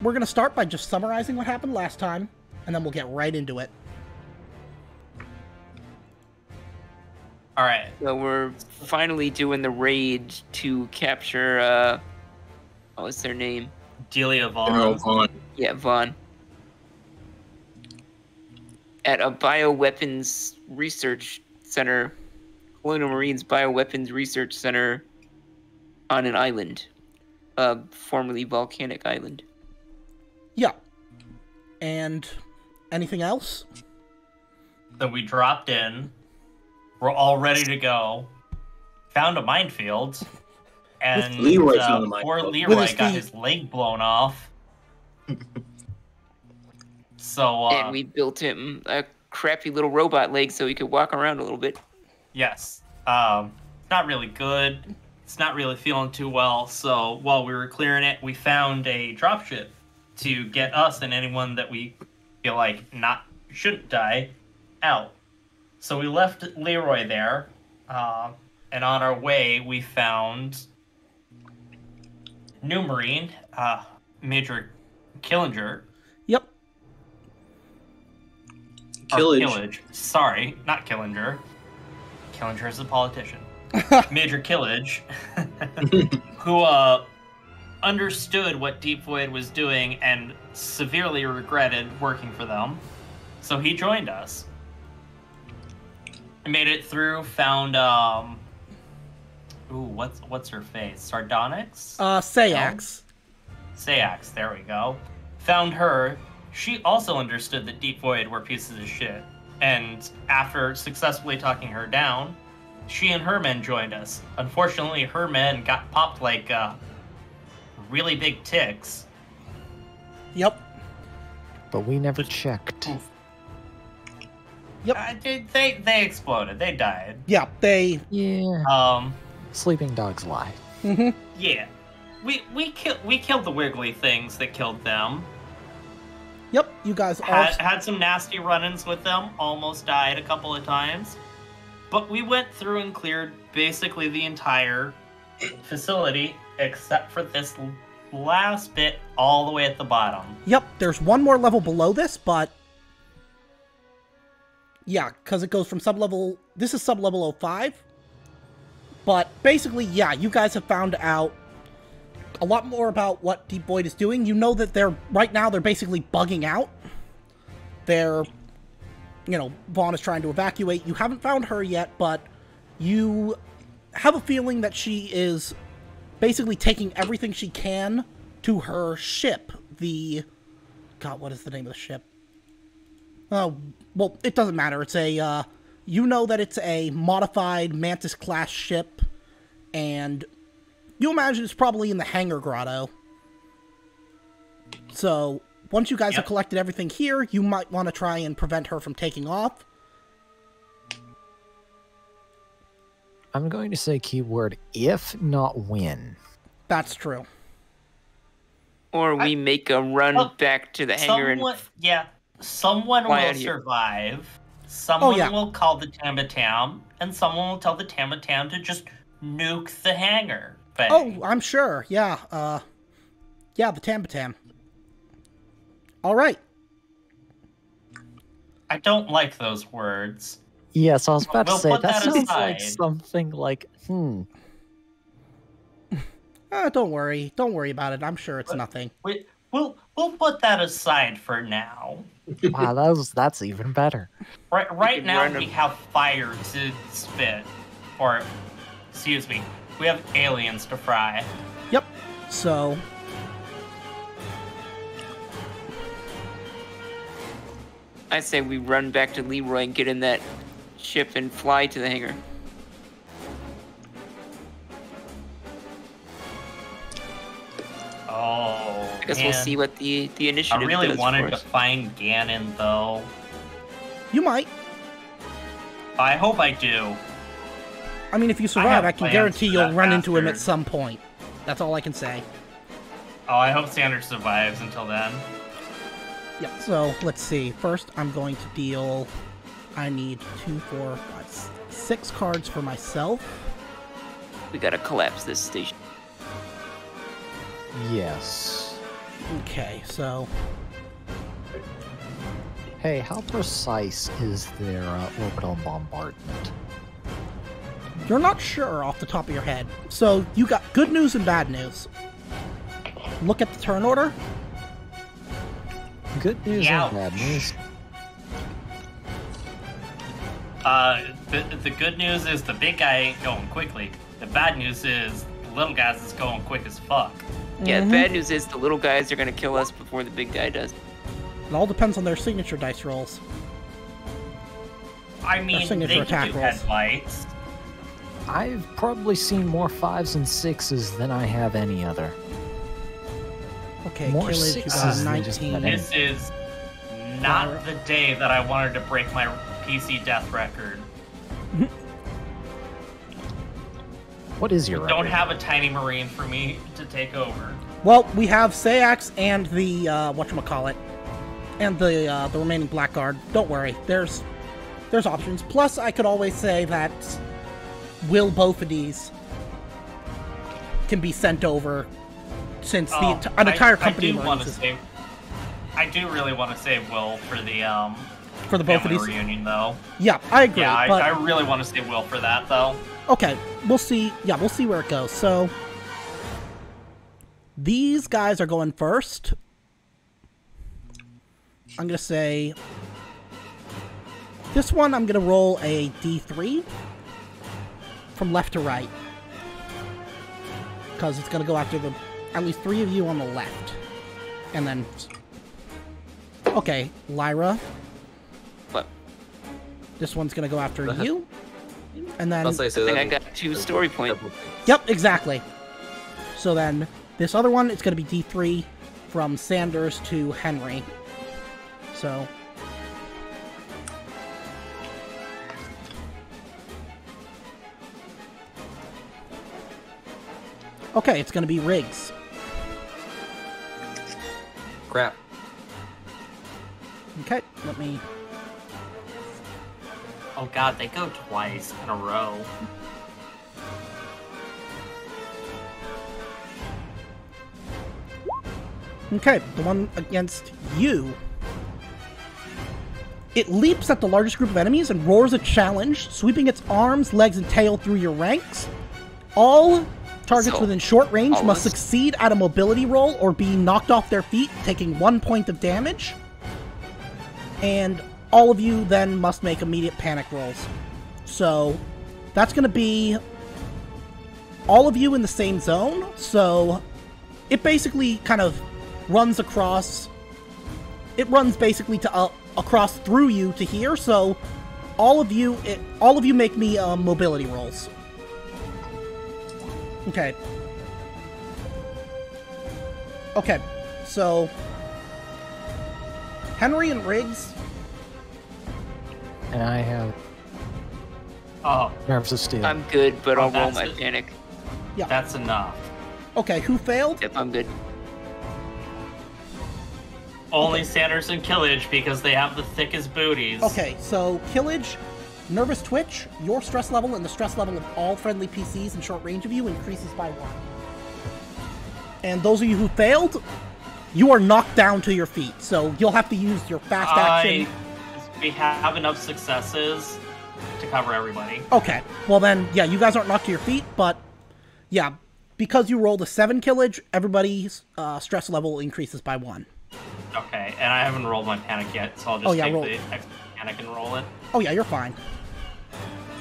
we're going to start by just summarizing what happened last time, and then we'll get right into it. All right. So we're finally doing the raid to capture, what was their name? Delia General Vaughn. Vaughn. Yeah, Vaughn. At a bioweapons research center, Colonial Marines Bioweapons Research Center on an island, a formerly volcanic island. Yeah. And anything else? So we dropped in. We're all ready to go. Found a minefield. And Leroy found the poor minefield. Leroy got his leg blown off. So, And we built him a crappy little robot leg so he could walk around a little bit. yes. Not really good. It's not really feeling too well. So while we were clearing it, we found a dropship to get us and anyone that we feel like shouldn't die out. So we left Leroy there, and on our way we found new Marine, Major Killinger. Yep. Killage. Sorry, not Killinger. Killinger is a politician. Major Killage, who understood what Deep Void was doing and severely regretted working for them. So he joined us. Made it through, found what's her face? Sardonyx? Sayax. Sayax, there we go. Found her. She also understood that Deep Void were pieces of shit. And after successfully talking her down, she and her men joined us. Unfortunately, her men got popped like really big ticks. Yep. But we never checked. Yep. They exploded. They died. Yeah, they... Yeah. Sleeping dogs lie. Mm-hmm. Yeah. We killed the wiggly things that killed them. Yep, you guys all... Had some nasty run-ins with them. Almost died a couple of times. But we went through and cleared basically the entire facility except for this last bit all the way at the bottom. Yep, there's one more level below this, but... Yeah, because it goes from sub-level... This is sub-level 05. But basically, yeah, you guys have found out a lot more about what Deep Void is doing. You know that right now they're basically bugging out. They're... You know, Vaughn is trying to evacuate. You haven't found her yet, but you have a feeling that she is basically taking everything she can to her ship. God, what is the name of the ship? Oh, well, it doesn't matter. It's a, you know that it's a modified Mantis-class ship, and you imagine it's probably in the hangar grotto. So... Once you guys have collected everything here, you might want to try and prevent her from taking off. I'm going to say keyword if, not when. That's true. Or we make a run back to the hangar Someone will survive. Someone will call the Tamatam, and someone will tell the Tamatam to just nuke the hangar. Oh, I'm sure. Yeah. Yeah, the Tamatam. All right. I don't like those words. Yes, I was about to say, that sounds aside. like something like, Don't worry. Don't worry about it. I'm sure it's nothing. We'll put that aside for now. Wow, that's even better. Right now we have fire to spit. Or, excuse me, we have aliens to fry. Yep. So... I say we run back to Leroy and get in that ship and fly to the hangar. Oh, I guess we'll see what the initiative I really does wanted for to us. find Ganon, though. You might. I hope I do. I mean, if you survive, I can plans guarantee for you'll that run into him at bastard. some point. That's all I can say. Oh, I hope Sanders survives until then. Yep, so let's see. First, I'm going to deal... I need 2, 4, 5, 6 cards for myself. We gotta collapse this station. Yes. Okay, so Hey, how precise is their orbital bombardment? you're not sure off the top of your head. So you got good news and bad news. Look at the turn order. Good news Ouch. and bad news. The good news is the big guy ain't going quickly. The bad news is the little guys is going quick as fuck. Yeah, the bad news is the little guys are gonna kill us before the big guy does. It all depends on their signature dice rolls. I mean, signature they attack can do rolls. headlights. I've probably seen more 5s and 6s than I have any other. Okay, More Killage, you sixes got than just 19. about any. This is not the day that I wanted to break my PC death record. What is your Don't record? have a tiny marine for me to take over. Well, we have Sayax and the whatchamacallit, and the remaining Blackguard. Don't worry, there's options. Plus, I could always say that Will both of these can be sent over, since an entire company releases I do really want to save Will for the for the both of family these. reunion, though. Yeah, I agree. Yeah, but I really want to save Will for that, though. okay, we'll see. Yeah, we'll see where it goes. So these guys are going first. I'm gonna say this one. I'm gonna roll a D3 from left to right, because it's gonna go after at least 3 of you on the left, and then okay, Lyra. What? This one's gonna go after you, and then I'll say I so. think I got 2 story points. yep, exactly. So then this other one, it's gonna be D3 from Sanders to Henry. So okay, it's gonna be Riggs. Crap. Okay, let me. Oh god, they go twice in a row. Okay, the one against you. It leaps at the largest group of enemies and roars a challenge, sweeping its arms, legs, and tail through your ranks. All targets So, within short range must almost. succeed at a mobility roll or be knocked off their feet, taking 1 point of damage. And all of you then must make immediate panic rolls. So that's going to be all of you in the same zone. So it basically kind of runs across. It runs basically to across through you to here. So all of you make me mobility rolls. Okay. Okay. So Henry and Riggs. And I have Oh, nerves of steel. I'm good, but I'll roll that's my it. panic. Yeah. that's enough. Okay, who failed? Yep, I'm good. Only Sanders and Killage because they have the thickest booties. Okay, so Killage, Nervous Twitch, your stress level and the stress level of all friendly PCs in short range of you increases by 1. And those of you who failed, you are knocked down to your feet. So you'll have to use your fast action. We have enough successes to cover everybody. Okay, well then, yeah, you guys aren't knocked to your feet, but yeah, because you rolled a 7 Killage, everybody's stress level increases by 1. Okay, and I haven't rolled my panic yet, so I'll just yeah, take roll. the extra panic and roll it. Oh yeah, you're fine.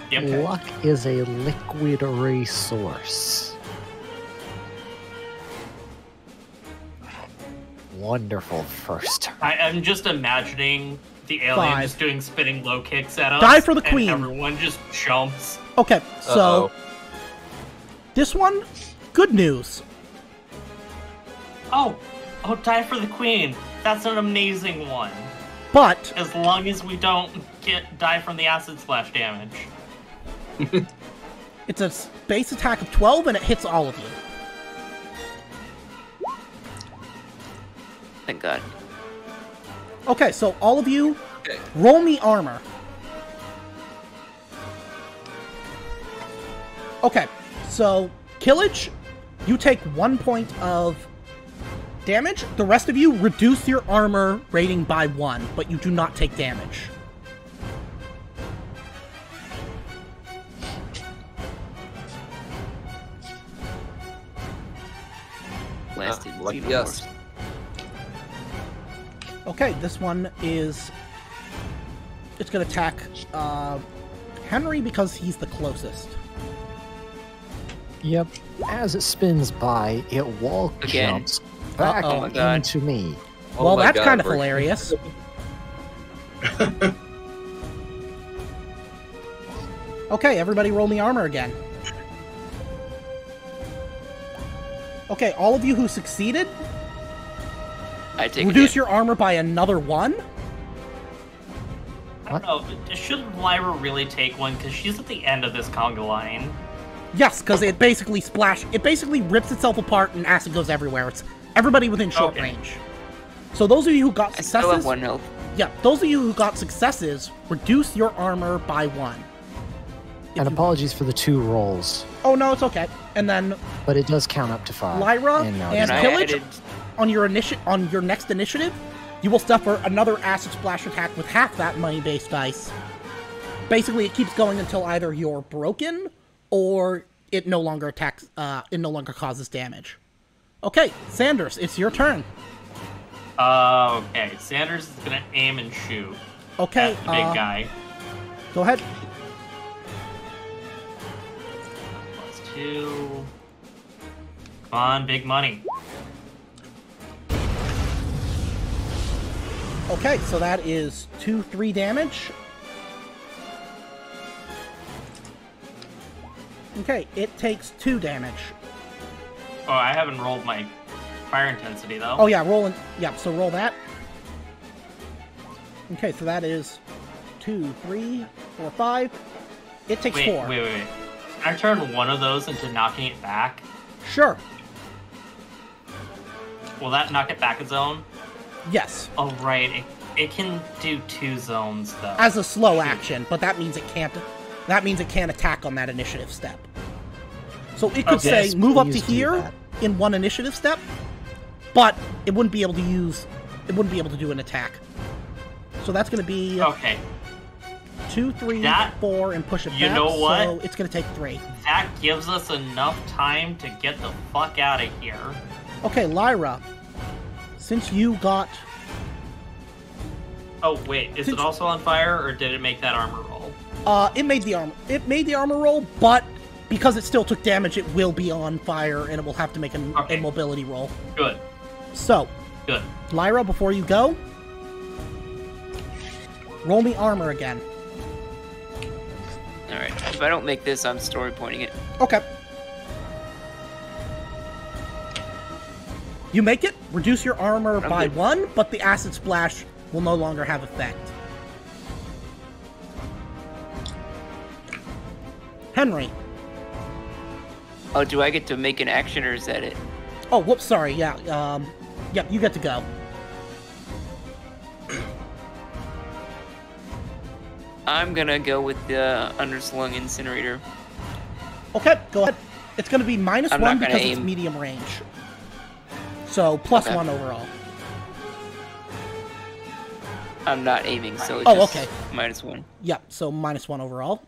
Yep. Luck is a liquid resource. Wonderful first turn. I'm just imagining the alien 5. just doing spinning low kicks at us. Die for the and queen. Everyone just jumps. Okay, so this one, good news. Oh, die for the queen. That's an amazing one. But As long as we don't die from the acid splash damage. it's a base attack of 12 and it hits all of you. Thank God. Okay, so all of you, Okay. roll me armor. Okay, so Killage, you take 1 point of damage. The rest of you reduce your armor rating by 1, but you do not take damage. Blasted. Yes. Okay, this one is... It's going to attack Henry because he's the closest. Yep. As it spins by, it wall Again. jumps back Oh my God. into me. Oh Well, my that's God, kind of Rick. hilarious. Okay, everybody roll me armor again. Okay, all of you who succeeded, I take reduce it. your armor by another 1. I don't know. Should Lyra really take one? Because she's at the end of this conga line. Yes, because it basically rips itself apart and acid goes everywhere. It's everybody within short Okay. range. So those of you who got I still have successes, 1 health. yeah, those of you who got successes, reduce your armor by 1. If And you- apologies for the 2 rolls, Oh no, it's okay. And then but it does count up to 5. Lyra and, and I Pillage added- on your next initiative, you will suffer another acid splash attack with half that money-based dice. Basically, it keeps going until either you're broken or it no longer attacks. It no longer causes damage. Okay, Sanders, it's your turn. Okay, Sanders is gonna aim and shoot Okay, at the big guy. go ahead. +2. Come on, big money. Okay, so that is 2-3 damage. Okay, it takes 2 damage. Oh, I haven't rolled my fire intensity though. Oh yeah, rolling. Yeah, so roll that. Okay, so that is 2, 3, 4, 5. It takes wait, 4. wait. Can I turn one of those into knocking it back? Sure. Will that knock it back a zone? Yes. Oh, right. It can do 2 zones though. As a slow action, but that means it can't. That means it can't attack on that initiative step. So it could Okay. say move up to Please do here that. in 1 initiative step, but it wouldn't be able to use. It wouldn't be able to do an attack. So that's going to be Okay, 2, 3, That- 4, and push it you back. know what? So it's going to take 3. that gives us enough time to get the fuck out of here. Okay, Lyra. Since you got Oh wait, is it also on fire, or did it make that armor roll? it made the armor. It made the armor roll, but because it still took damage, it will be on fire, and it will have to make a Okay. mobility roll. Good, So, good. Lyra, before you go, roll me armor again. Alright. If I don't make this, I'm story pointing it. Okay. You make it, reduce your armor I'm by good. 1, but the acid splash will no longer have effect. Henry. Oh, do I get to make an action or is that it? Oh, whoops, sorry, yeah, yep, you get to go. I'm gonna go with the underslung incinerator. Okay, go ahead. It's going to be -1 I'm not gonna because it's aim. medium range. So, +1 Okay. overall. I'm not aiming, so it's Oh, just okay. -1. Yep, so -1 overall.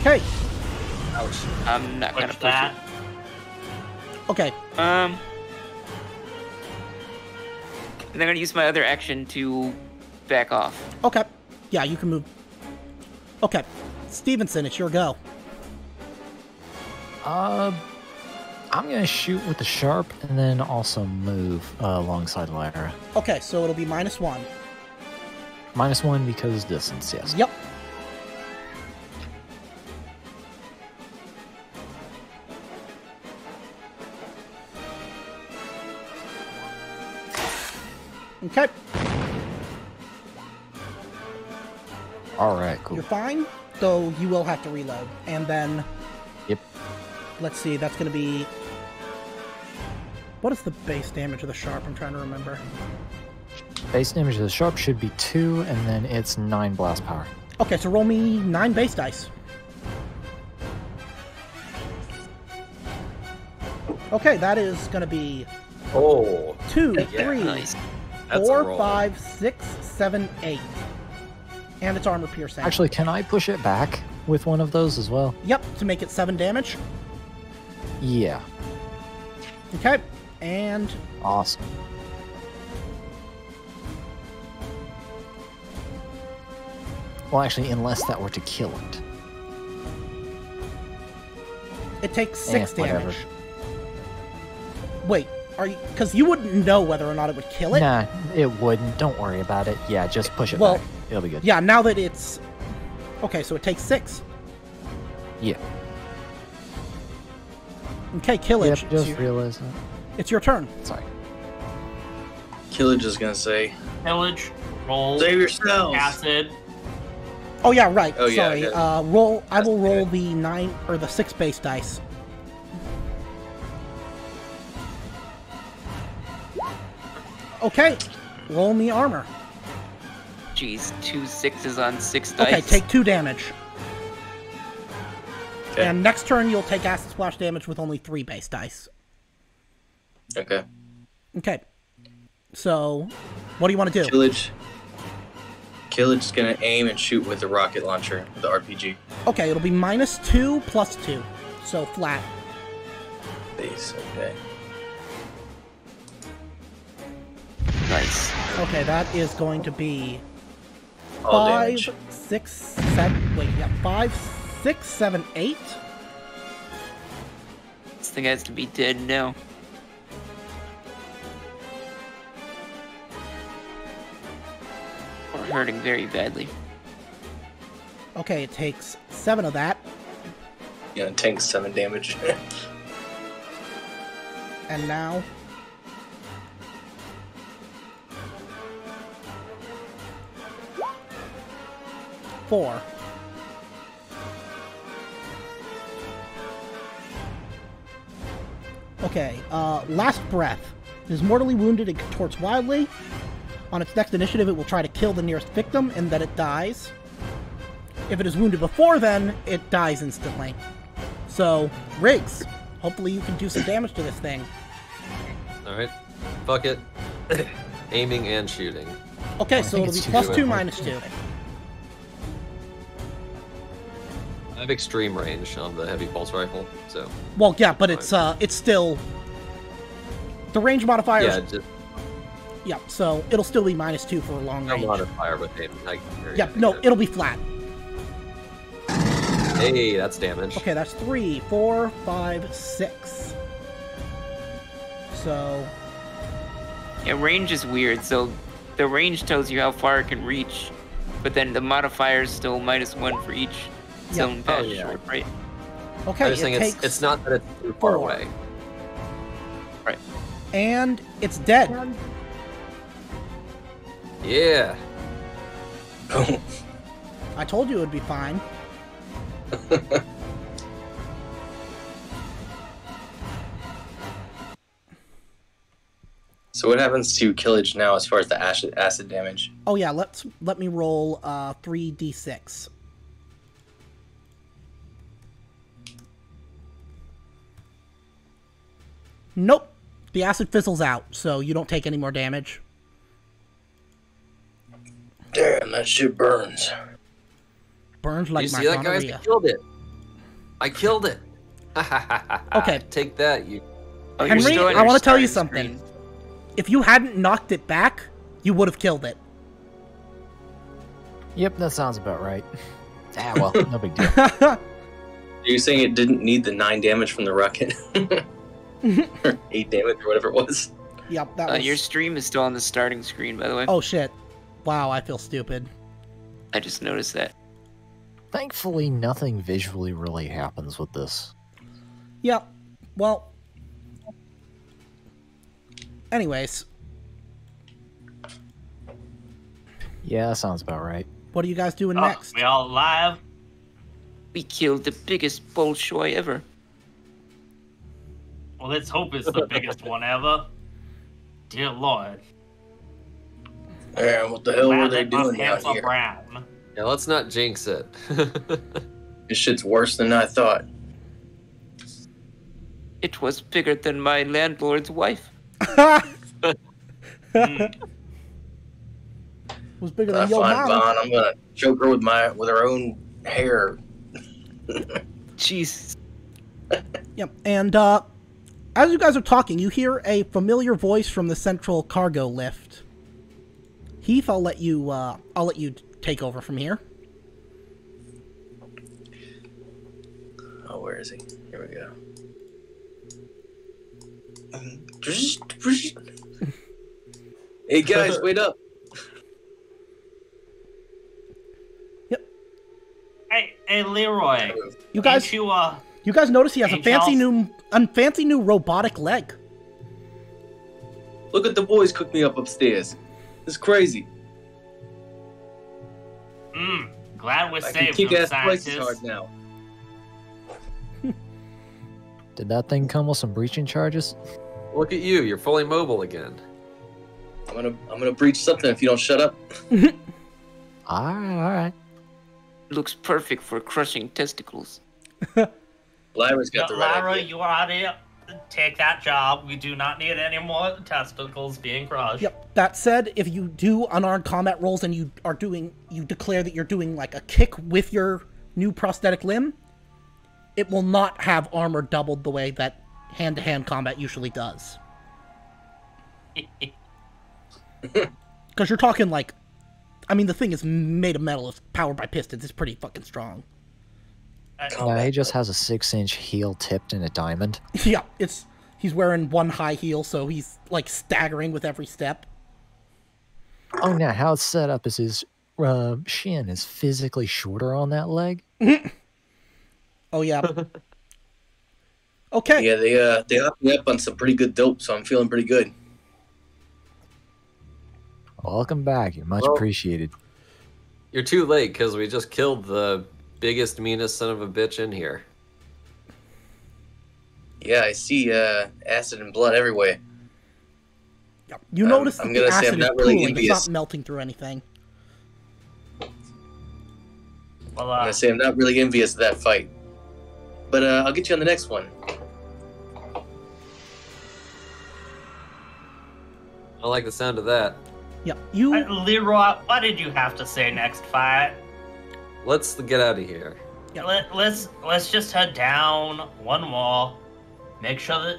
Okay, Ouch. I'm not gonna Push push that. okay. it. And I'm gonna use my other action to back off. Okay. Yeah, you can move. Okay. Stevenson, it's your go. I'm gonna shoot with the sharp and then also move alongside Lyra. Okay, so it'll be -1. -1 because distance, yes. Yep. Okay, All right, cool. you're fine, though you will have to reload. And then, Yep. let's see, that's going to be... What is the base damage of the sharp? I'm trying to remember. Base damage of the sharp should be 2, and then it's 9 blast power. Okay, so roll me 9 base dice. Okay, that is going to be Oh. 2, Yeah. 3, Nice. That's a 4, roll. 5, 6, 7, 8. And it's armor piercing. Actually, can I push it back with one of those as well? Yep, to make it 7 damage. Yeah. Okay, and Awesome. Well, actually, unless that were to kill it. it takes 6 whatever. damage. Wait, are you... Because you wouldn't know whether or not it would kill it. Nah, it wouldn't. Don't worry about it. Yeah, just push it Well, back. It'll be good. Yeah, now that it's... Okay, so it takes 6. Yeah. Okay, Killage, Yep, just realized that. it's your turn. Sorry. Killage is gonna say, Pillage, roll, save yourselves. acid. Oh yeah, right. Oh, yeah, Sorry. yeah. Roll. I will That's roll good. the 9 or the 6 base dice. Okay. Roll me armor. Jeez, 2 6s on 6 dice. Okay, take 2 damage. Okay. And next turn you'll take acid splash damage with only 3 base dice. Okay. Okay. So, what do you want to do? Killage's gonna aim and shoot with the rocket launcher, the RPG. Okay, it'll be -2 plus 2, so flat. Base. Okay. Nice. Okay, that is going to be All 5, damage. 6, 7. Wait, yeah, 5, 6, 7, 8. This thing has to be dead now. Or hurting very badly. Okay, it takes 7 of that, Yeah, tank 7 damage. and now four. Okay, last breath. It is mortally wounded and contorts wildly. On its next initiative, it will try to kill the nearest victim, and then it dies. If it is wounded before then, it dies instantly. So, Riggs, hopefully you can do some damage to this thing. Alright. Fuck it. Aiming and shooting. Okay, I so think it'll be it's plus too 2, good. minus 2. I have extreme range on the heavy pulse rifle, so Well, yeah, but it's still... The range modifier yeah, is... just Yeah, so it'll still be minus 2 for a long no range. modifier with aim. Yeah, no, it'll be flat. Hey, that's damage. Okay, that's 3, 4, 5, 6. So, Yeah, range is weird. So the range tells you how far it can reach, but then the modifier is still -1 for each zone pass yeah. short, right? okay, I was saying it takes... it's not that it's too far 4. away. Right. And it's dead. Yeah. I told you it would be fine. So what happens to Killage now as far as the acid damage? Oh yeah, let me roll 3d6. Nope. The acid fizzles out, so you don't take any more damage. Damn, that shit burns. Burns like you my see that, guys? I gonorrhea. killed it. I killed it. Okay. Take that, you. Oh, you're Henry, still on I your want to tell you starting something. screen. If you hadn't knocked it back, you would have killed it. Yep, that sounds about right. Ah, well, no big deal. Are you saying it didn't need the 9 damage from the rocket? Or 8 damage or whatever it was? Yep, that was... Your stream is still on the starting screen, by the way. Oh shit. Wow, I feel stupid. I just noticed that. Thankfully, nothing visually really happens with this. Yep. Well... Anyways, Yeah, that sounds about right. what are you guys doing Oh, next? we all alive? We killed the biggest Bolshoi ever. Well, let's hope it's the biggest one ever. Dear Lord. Man, what the hell were Glad they that my doing down pants are here? brown. Yeah, let's not jinx it. This shit's worse than I thought. It was bigger than my landlord's wife. Was bigger than your Fine, mom. Vaughn. I'm gonna choke her with her own hair. Jeez. Yep. And as you guys are talking, you hear a familiar voice from the central cargo lift. Heath, I'll let you take over from here. Oh, where is he? Here we go. Hey guys, wait up! Yep. Hey, Leroy. You guys, You notice he has a Angels? fancy new robotic leg. Look at the boys cook me up upstairs. It's crazy. glad we're I can saved kick from ass twice as scientists. hard now. Did that thing come with some breaching charges? Look at you, you're fully mobile again. I'm gonna breach something if you don't shut up. Alright. Looks perfect for crushing testicles. Lyra's got the right Lara, idea. you already take that job. We do not need any more testicles being crushed. Yep. That said, if you do unarmed combat rolls and you declare that you're doing like a kick with your new prosthetic limb, it will not have armor doubled the way that hand-to-hand combat usually does. Because you're talking like, I mean, the thing is made of metal, it's powered by pistons, it's pretty fucking strong. No, he just has a 6-inch heel tipped in a diamond. Yeah, he's wearing one high heel, so he's like staggering with every step. Oh, now how it's set up is his shin is physically shorter on that leg. Oh yeah. Okay. Yeah, they hooked me up on some pretty good dope, so I'm feeling pretty good. Welcome back. You're much Well- appreciated. You're too late, because we just killed the biggest, meanest son of a bitch in here. Yeah, I see acid and blood everywhere. Yep. You notice that I'm the gonna say acid I'm is not really cooling, it's envious. not melting through anything. Well, I'm gonna say I'm not really envious of that fight. But I'll get you on the next one. I like the sound of that. Yep. You Leroy, what did you have to say next fight? Let's get out of here. Let's just head down one more. Make sure that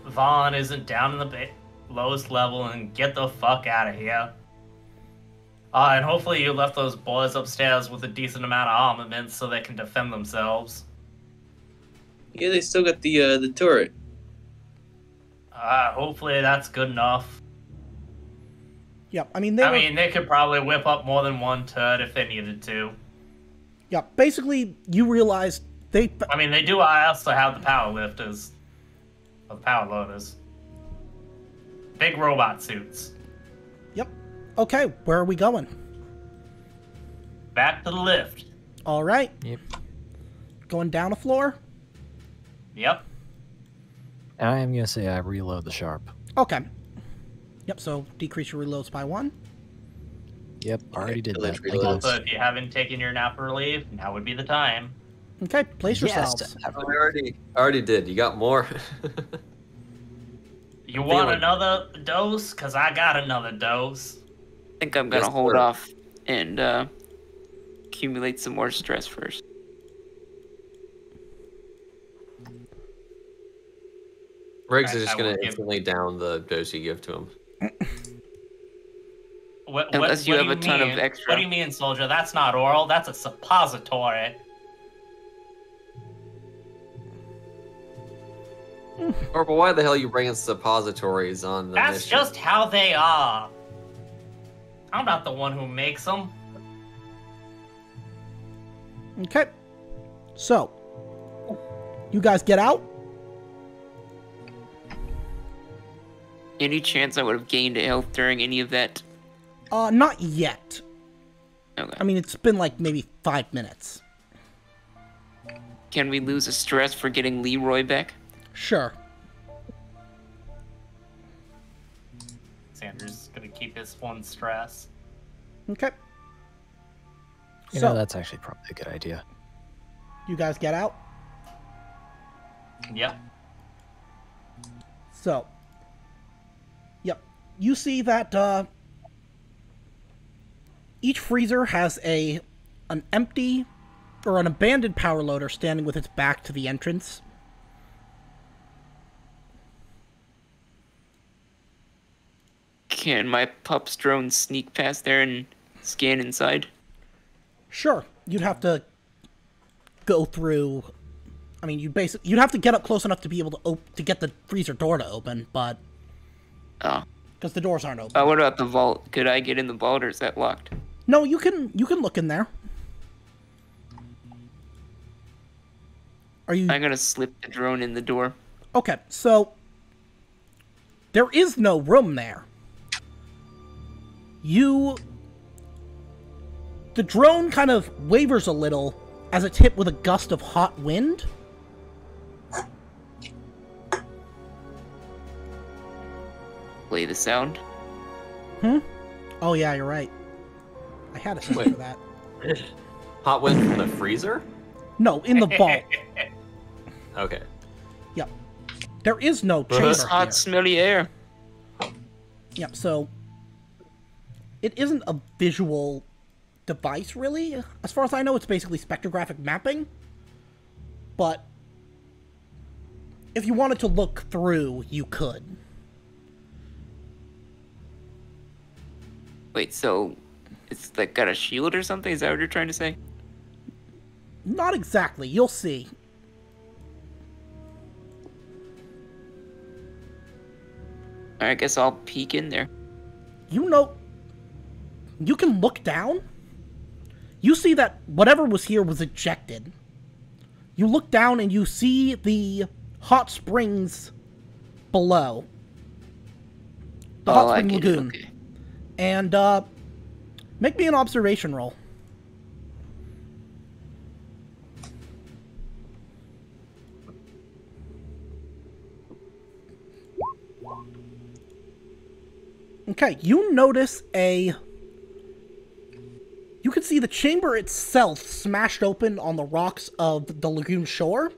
Vaughn isn't down in the lowest level and get the fuck out of here. And hopefully you left those boys upstairs with a decent amount of armament so they can defend themselves. Yeah, they still got the turret. Hopefully that's good enough. Yep. I mean They could probably whip up more than one turret if they needed to. yeah, basically you realize they They do also have the power lifters. Or the power loaders. Big robot suits. Yep. Okay, where are we going? Back to the lift. All right. Yep. Going down a floor? Yep. And I am going to say I reload the sharp. Okay. Yep, so decrease your reloads by 1. Yep, already did that. reload. I guess. So if you haven't taken your nap or leave, now would be the time. Okay, place yourselves. Yes, I already did. You got more? You want Feeling- another dose? Because I got another dose. I think I'm gonna Yes, hold sir. off and accumulate some more stress first. Riggs is I just going will to give- instantly down the dose you give to him. Unless you have a ton of extra. What do you mean, soldier? That's not oral. That's a suppository. Corporal, why the hell are you bringing suppositories on the That's mission? just how they are. I'm not the one who makes them. Okay. So, you guys get out? Any chance I would have gained health during any of that? Not yet. Okay. I mean, it's been like maybe 5 minutes. Can we lose a stress for getting Leroy back? Sure. Sanders gonna keep his one stress. Okay. You So, know, that's actually probably a good idea. you guys get out? Yep. So, yep. You see that each freezer has an empty or an abandoned power loader standing with its back to the entrance. Can my pup's drone sneak past there and scan inside? Sure, you'd have to go through. I mean, you'd have to get up close enough to be able to get the freezer door to open, but Oh. because the doors aren't open. What about the vault? Could I get in the vault, or is that locked? No, you can look in there. Are you I'm gonna slip the drone in the door. okay? So there is no room there. The drone kind of wavers a little as it's hit with a gust of hot wind. Play the sound. Oh yeah, you're right. I had a sound for that. Hot wind from the freezer? No, in the vault. Okay. Yep. There is no chamber It's hot, here. smelly air. Yep, so it isn't a visual device, really. As far as I know, it's basically spectrographic mapping. But if you wanted to look through, you could. Wait, so it's like got a shield or something? Is that what you're trying to say? Not exactly. You'll see. Alright, I guess I'll peek in there. You know, you can look down. You see that whatever was here was ejected. You look down and you see the hot springs below. The hot I spring get it, lagoon. okay. And, make me an observation roll. Okay, you notice you can see the chamber itself smashed open on the rocks of the lagoon shore,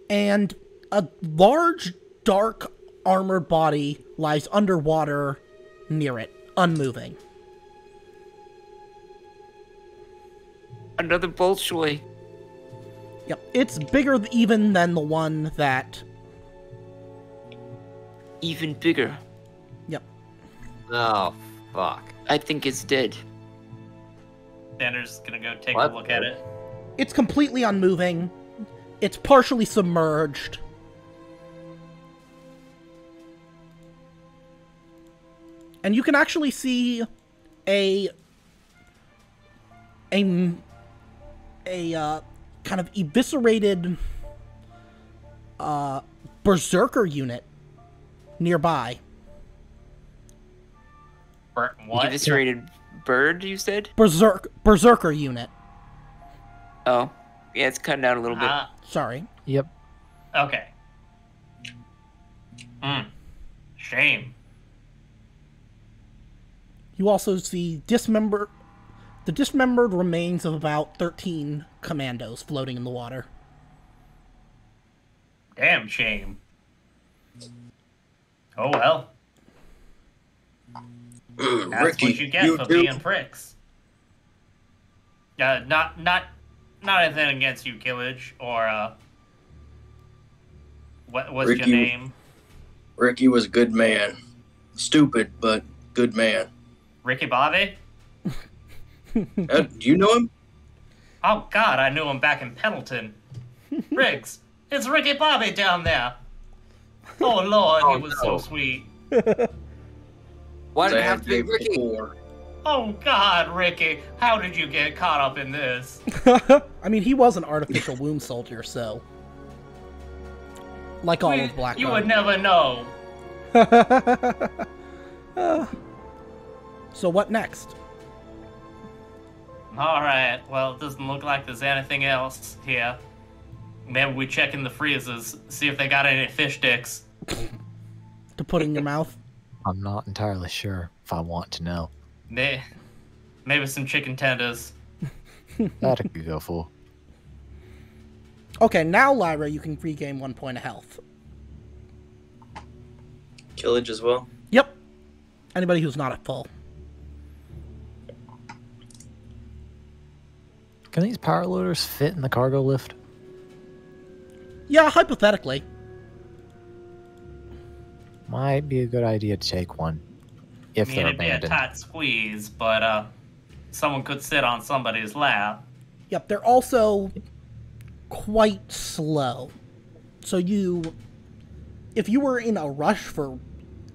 and a large, dark, armored body lies underwater near it, unmoving. Another Bolshoi. Yep, it's bigger even than the one that... Even bigger. Yep. Oh, fuck. I think it's dead. Xander's gonna go take What? a look at it. It's completely unmoving. It's partially submerged. And you can actually see a kind of eviscerated berserker unit nearby. What? Eviscerated bird, you said? Berserker unit. Oh. Yeah, it's cutting out a little bit. Sorry. Yep. Okay. Shame. You also see the dismembered remains of about 13 commandos floating in the water. Damn shame. Oh well. That's Ricky, what you get for too? being pricks. Not anything against you, Killage, or what was your Ricky- name? Ricky was a good man. Stupid, but good man. Ricky Bobby? Do you know him? Oh God, I knew him back in Pendleton. Riggs, it's Ricky Bobby down there. Oh Lord, Oh, he was no. so sweet. Why did I it have had to be Dave Ricky? before. Oh God, Ricky, how did you get caught up in this? I mean, he was an artificial wound soldier, so... Like all of Black You Belt. would never know. So what next? Alright, well, it doesn't look like there's anything else here. Maybe we check in the freezers, see if they got any fish sticks. To put in your mouth? I'm not entirely sure if I want to know. Maybe some chicken tenders. That I could go for. Okay, now, Lyra, you can regain 1 point of health. Killage as well. Yep. Anybody who's not at full. Can these power loaders fit in the cargo lift? Yeah, hypothetically. Might be a good idea to take one. If I mean, they're it'd be a abandoned. tight squeeze, but someone could sit on somebody's lap. Yep, they're also quite slow. So if you were in a rush for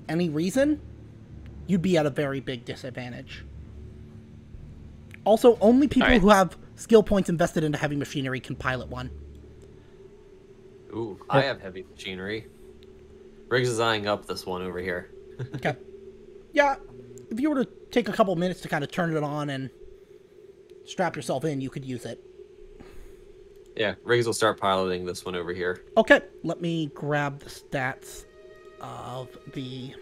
any reason, you'd be at a very big disadvantage. Also, only people Alright. who have skill points invested into heavy machinery can pilot one. Ooh, I have heavy machinery. Briggs is eyeing up this one over here. Okay. Yeah, if you were to take a couple minutes to kind of turn it on and strap yourself in, you could use it. Yeah, Riggs will start piloting this one over here. Okay, let me grab the stats of the...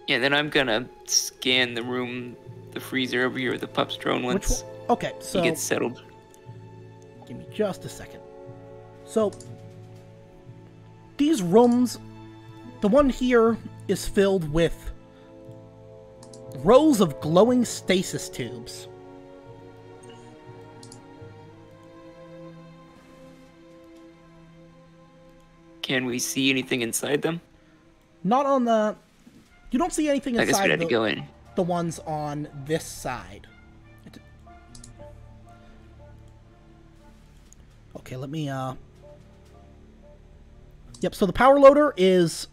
Yeah, then I'm gonna scan the room, the freezer over here with the pup's drone Which once one? Okay, so... he gets settled. Give me just a second. So, these rooms, the one here is filled with rows of glowing stasis tubes. Can we see anything inside them? Not on the... You don't see anything I guess we'd inside have to go in. the ones on this side. Okay, let me, Yep, so the power loader is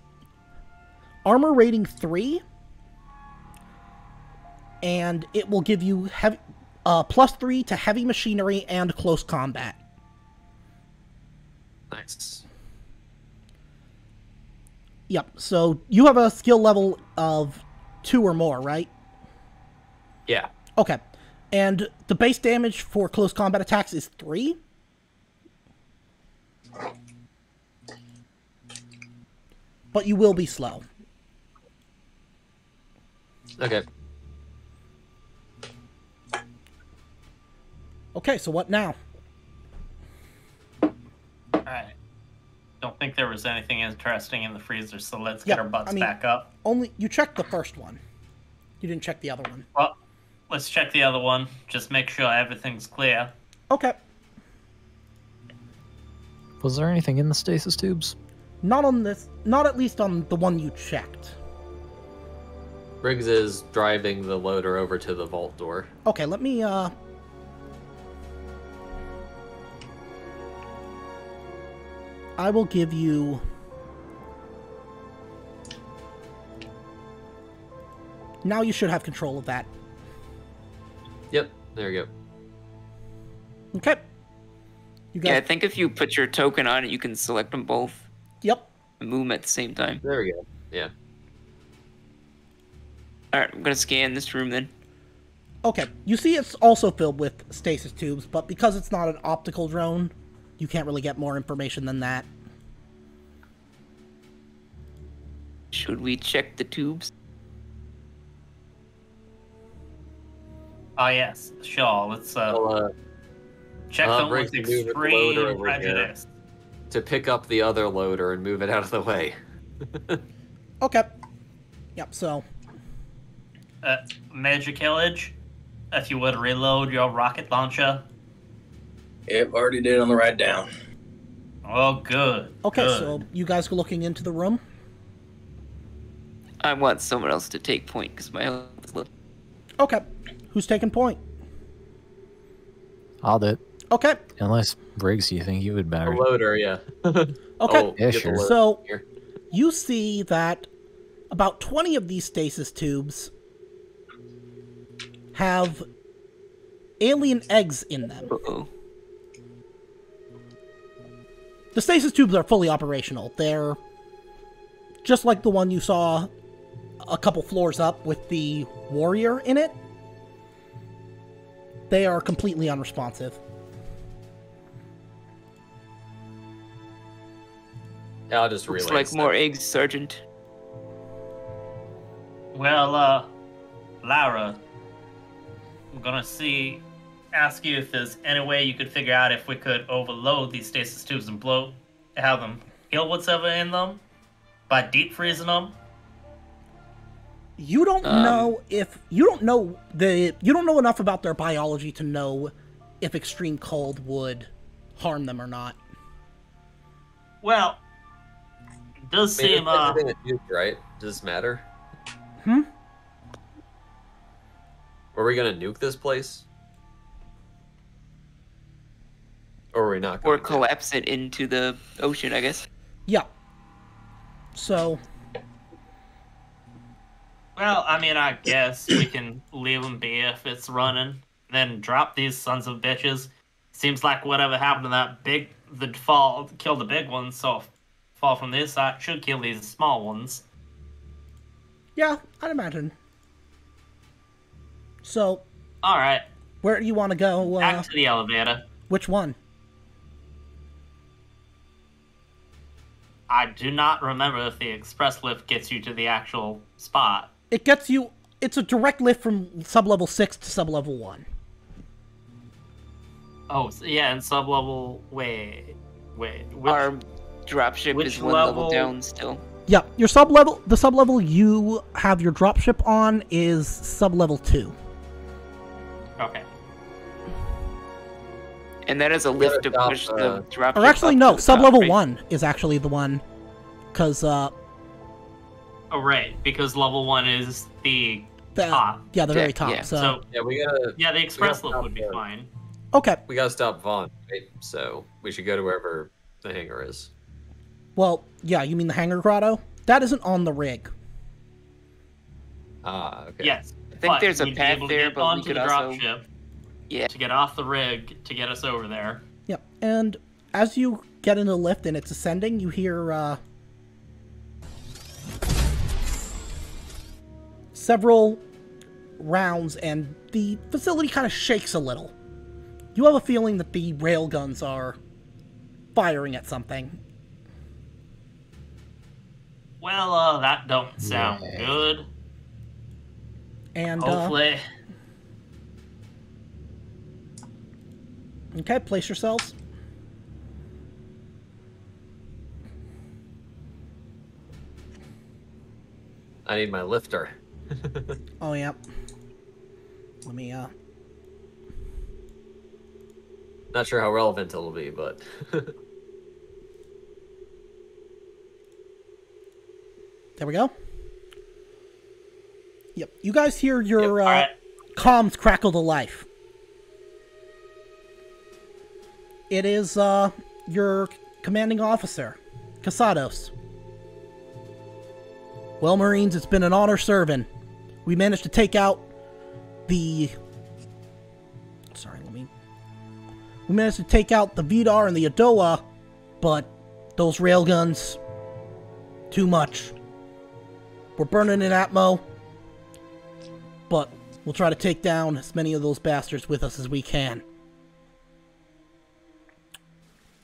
armor rating 3. And it will give you heavy, +3 to heavy machinery and close combat. Nice. Yep, so you have a skill level of 2 or more, right? Yeah. Okay. And the base damage for close combat attacks is 3. But you will be slow. Okay. Okay, so what now? Alright. Don't think there was anything interesting in the freezer, so let's get Yeah, our butts I mean- back up. Only you checked the first one. You didn't check the other one. Well, let's check the other one. Just make sure everything's clear. Okay. Was there anything in the stasis tubes? Not on this, not at least on the one you checked. Briggs is driving the loader over to the vault door. Okay, let me, I will give you... Now you should have control of that. Yep, there we go. Okay. You Yeah, I guys... think if you put your token on it, you can select them both Yep. and move them at the same time. There we go. Yeah. Alright, I'm gonna scan this room then. Okay, you see it's also filled with stasis tubes, but because it's not an optical drone, you can't really get more information than that. Should we check the tubes? Oh, yes. Sure. Let's Well, check them Briggs with can move the extreme loader over here. prejudice. to pick up the other loader and move it out of the way. Okay. Yep, so... Major Killage, if you would reload your rocket launcher. Yep, already did on the ride down. Oh, good. Okay, good. so you guys are looking into the room? I want someone else to take point because my health is low. Okay. Who's taking point? I'll do it. Okay. Unless, Briggs, you think you would The better. loader, yeah. Okay. Oh, Yeah, get the sure. loader So, here. you see that about 20 of these stasis tubes have alien eggs in them. Uh-oh. The stasis tubes are fully operational. They're just like the one you saw a couple floors up with the warrior in it. They are completely unresponsive. Yeah, I'll just Looks relay like stuff. more eggs, Sergeant. Well, Lara, I'm gonna see ask you if there's any way you could figure out if we could overload these stasis tubes and have them kill whatever in them by deep freezing them. You don't know if you don't know enough about their biology to know if extreme cold would harm them or not. Well, it does seem right? Does this matter? Are we gonna nuke this place? Or are we not going Or collapse it into the ocean, I guess. Yeah. So. Well, I mean, I guess we can leave them be if it's running, then drop these sons of bitches. Seems like whatever happened to the fall killed the big ones, so fall from this side should kill these small ones. Yeah, I'd imagine. So. All right. Where do you want to go? Back to the elevator. Which one? I do not remember if the express lift gets you to the actual spot. It gets you. It's a direct lift from sublevel 6 to sublevel 1. Oh, so yeah, and sublevel. Wait. Our dropship is one level down still. Yeah, your sublevel. The sublevel you have your dropship on is sublevel 2. Okay. And that is a lift to push the dropship. Or actually, no. Sublevel 1 is actually the one, because Oh right, because level 1 is the top. Yeah, the very top. Yeah. So Yeah, we gotta. Yeah, the express lift would be fine. okay. We gotta stop Vaughn, right? So we should go to wherever the hangar is. Well, yeah, you mean the hangar grotto? That isn't on the rig. Ah, okay. Yes. I think there's a path there, but we could also. Dropship Yeah. to get off the rig to get us over there. Yep. And as you get in the lift and it's ascending, you hear several rounds, and the facility kind of shakes a little. You have a feeling that the railguns are firing at something. Well, that don't sound good. And Hopefully. Okay, place yourselves. I need my lifter. Oh, yeah. Let me, Not sure how relevant it'll be, but... There we go. Yep. You guys hear your, right. comms crackle to life. It is, your commanding officer, Casados. Well, Marines, it's been an honor serving. We managed to take out the... We managed to take out the Vidar and the Adoa, but those railguns... Too much. We're burning in Atmo, but we'll try to take down as many of those bastards with us as we can.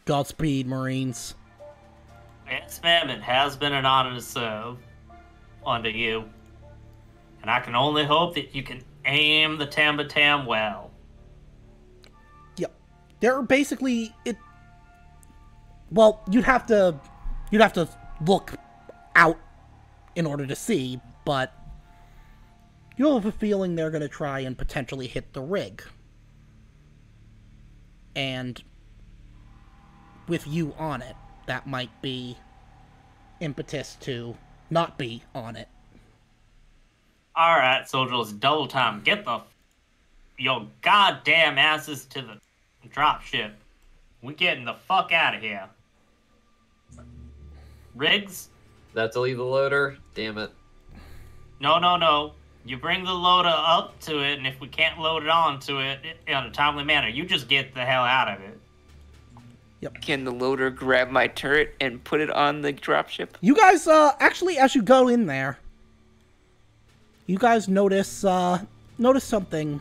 Godspeed, Marines. Yes, ma'am, it has been an honor to serve under you. And I can only hope that you can aim the Tambatam well. Yep. They're basically well, you'd have to look out in order to see, but you have a feeling they're going to try and potentially hit the rig. And with you on it, that might be impetus to not be on it. Alright, soldiers, double time. Get your goddamn asses to the dropship. We're getting the fuck out of here. Riggs? That's to leave the loader? Damn it. No. You bring the loader up to it, and if we can't load it onto it in a timely manner, you just get the hell out of it. Yep. Can the loader grab my turret and put it on the dropship? You guys, actually, as you go in there, you guys notice something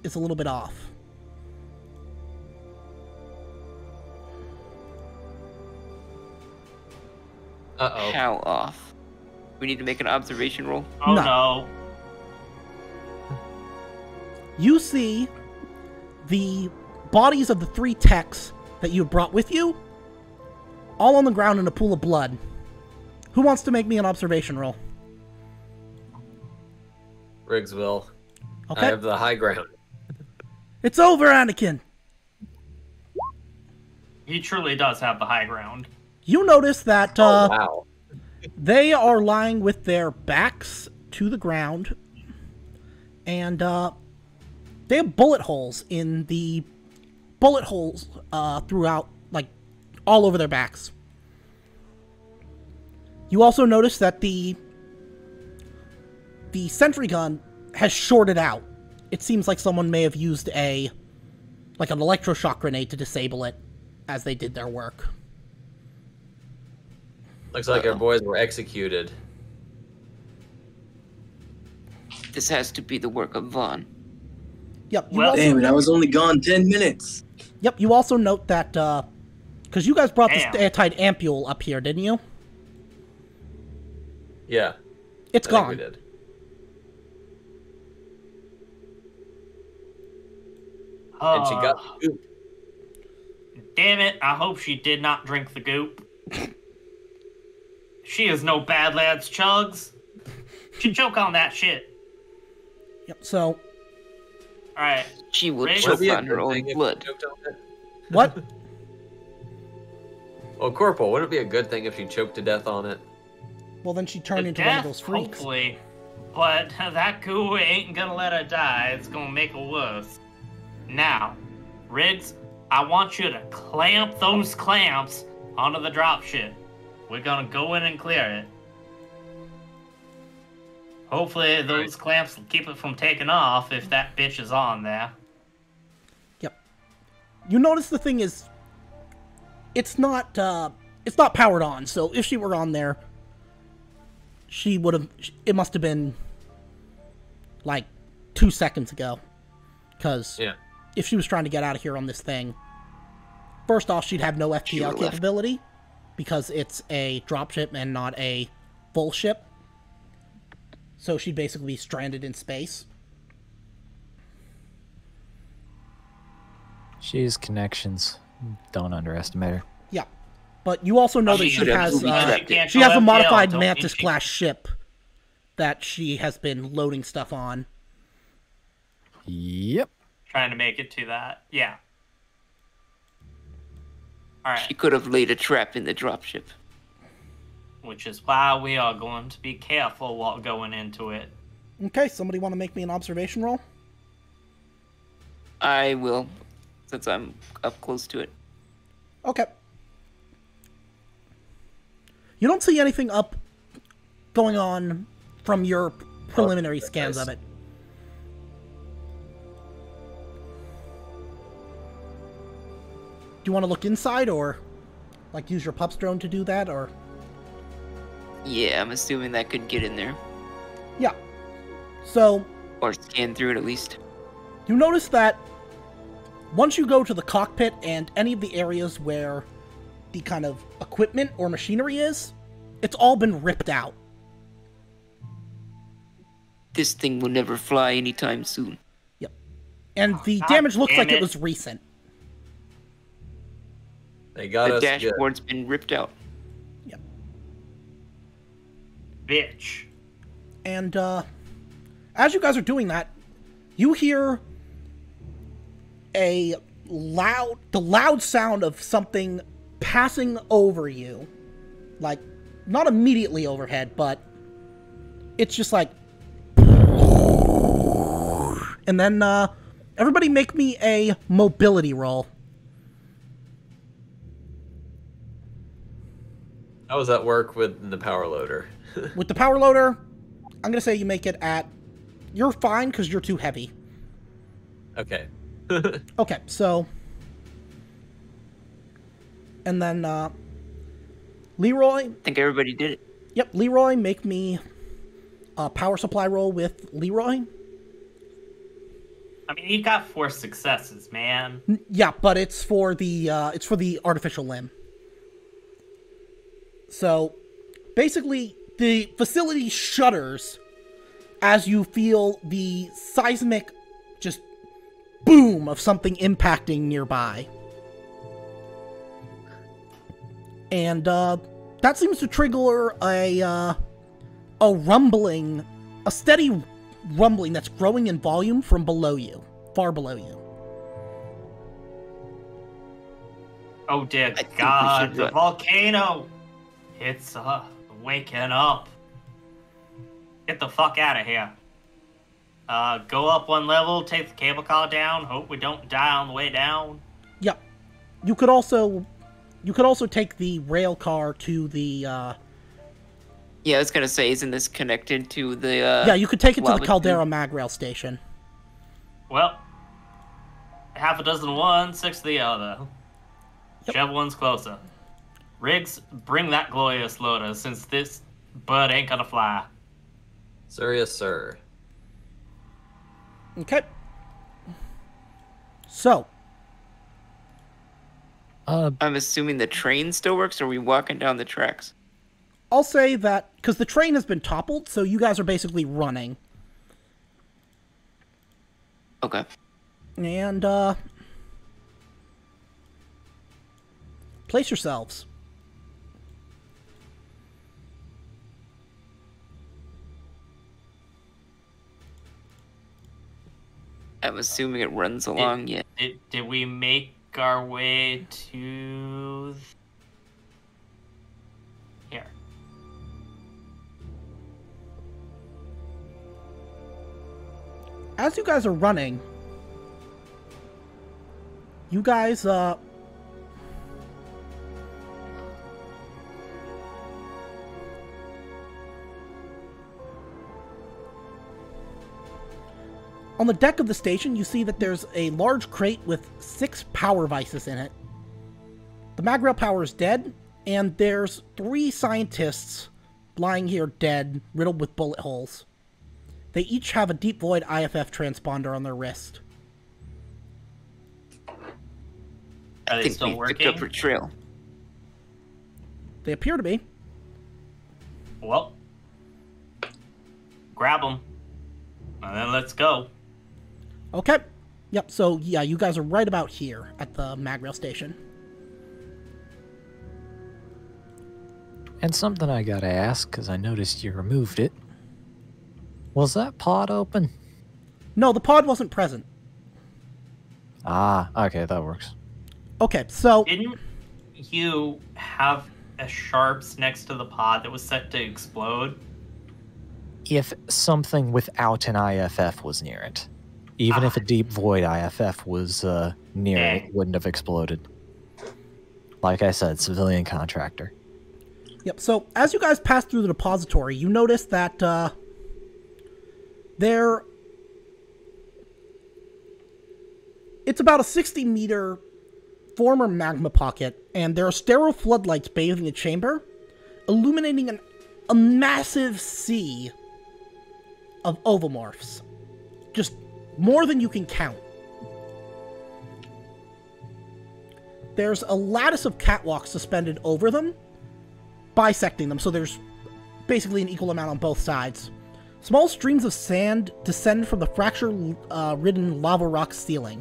is a little bit off. Uh-oh. How off? We need to make an observation roll. Oh No. no. You see the bodies of the 3 techs that you brought with you, all on the ground in a pool of blood. Who wants to make me an observation roll? Riggsville. Okay. I have the high ground. It's over, Anakin! He truly does have the high ground. You notice that Oh, wow. they are lying with their backs to the ground, and they have bullet holes throughout, like, all over their backs. You also notice that the sentry gun has shorted out. It seems like someone may have used an electroshock grenade to disable it as they did their work. Looks like our boys were executed. This has to be the work of Vaughn. Yep. Damn it, I was only gone 10 minutes. Yep, you also note that, because you guys brought this Damn. anti-ampule up here, didn't you? Yeah. It's I think gone. we did. And she got the goop. Damn it, I hope she did not drink the goop. She is no bad lads, Chugs. She choke on that shit. Yep, so... Alright. She will Rick? choke Would it be a on her good own thing if she blood. choked on it? What? Well, Corporal, wouldn't it be a good thing if she choked to death on it? Well, then she turned into one of those freaks. Hopefully. But that goo ain't gonna let her die. It's gonna make her worse. Now, Riggs, I want you to clamp those clamps onto the dropship. We're gonna go in and clear it. Hopefully those clamps will keep it from taking off if that bitch is on there. Yep. You notice the thing is, it's not powered on, so if she were on there, she would have, it must have been, like, 2 seconds ago. Because if she was trying to get out of here on this thing, first off, she'd have no FTL capability, because it's a dropship and not a full ship. So she'd basically be stranded in space. She has connections. Don't underestimate her. Yeah. But you also know that she has a modified Mantis-class ship that she has been loading stuff on. Yep. Trying to make it to that. Yeah. Alright. She could have laid a trap in the dropship. Which is why we are going to be careful while going into it. Okay, somebody want to make me an observation roll? I will, since I'm up close to it. Okay. You don't see anything going on from your preliminary scans of it. Do you want to look inside, or like use your pups drone to do that, or? Yeah, I'm assuming that could get in there. Yeah. So, or scan through it at least. You notice that once you go to the cockpit and any of the areas where the kind of equipment or machinery is, it's all been ripped out. This thing will never fly anytime soon. Yep. And the damage looks like it was recent. They got the us dashboard's good. been ripped out. Yep. Bitch. And as you guys are doing that, you hear the loud sound of something passing over you. Like, not immediately overhead, but it's just like... And then, everybody make me a mobility roll. How does that work with the power loader? With the power loader, I'm going to say you make it at... You're fine because you're too heavy. Okay. Okay, so... And then, Leroy... I think everybody did it. Yep, Leroy, make me a power supply roll with Leroy. I mean, you got 4 successes, man. Yeah, but it's for the artificial limb. So, basically, the facility shudders as you feel the seismic just boom of something impacting nearby. And that seems to trigger a rumbling, a steady rumbling that's growing in volume from below you, far below you. Oh dear think we God, should the run. volcano! It's waking up. Get the fuck out of here. Go up one level, take the cable car down, hope we don't die on the way down. Yep. You could also take the rail car to the Yeah, I was gonna say, isn't this connected to the? yeah, you could take it to the lava Caldera tube? mag rail station. Well, half a dozen one, six the other. Yep. Shove one's closer. Riggs, bring that glorious loader, since this bird ain't gonna fly. Sir, yes, sir. Okay. So, I'm assuming the train still works, or are we walking down the tracks? I'll say that because the train has been toppled, so you guys are basically running. Okay. And, place yourselves. I'm assuming it runs along yet. Did we make our way to... Here. As you guys are running, you guys, on the deck of the station, you see that there's a large crate with 6 power vices in it. The magrail power is dead, and there's 3 scientists lying here dead, riddled with bullet holes. They each have a Deep Void IFF transponder on their wrist. Are I they think still we picked up her working? trail. They appear to be. Well, grab them. And then let's go. Okay. Yep, so yeah, you guys are right about here at the magrail station. And something I gotta ask, because I noticed you removed it. Was that pod open? No, the pod wasn't present. Ah, okay, that works. Okay, so Didn't you have a sharps next to the pod that was set to explode? If something without an IFF was near it, even if a deep void IFF was near it, it wouldn't have exploded. Like I said, civilian contractor. yep, so as you guys pass through the depository, you notice that it's about a 60-meter former magma pocket, and there are sterile floodlights bathing the chamber, illuminating a massive sea of ovomorphs. Just more than you can count. There's a lattice of catwalks suspended over them, bisecting them, so there's basically an equal amount on both sides. Small streams of sand descend from the fracture-ridden lava rock ceiling.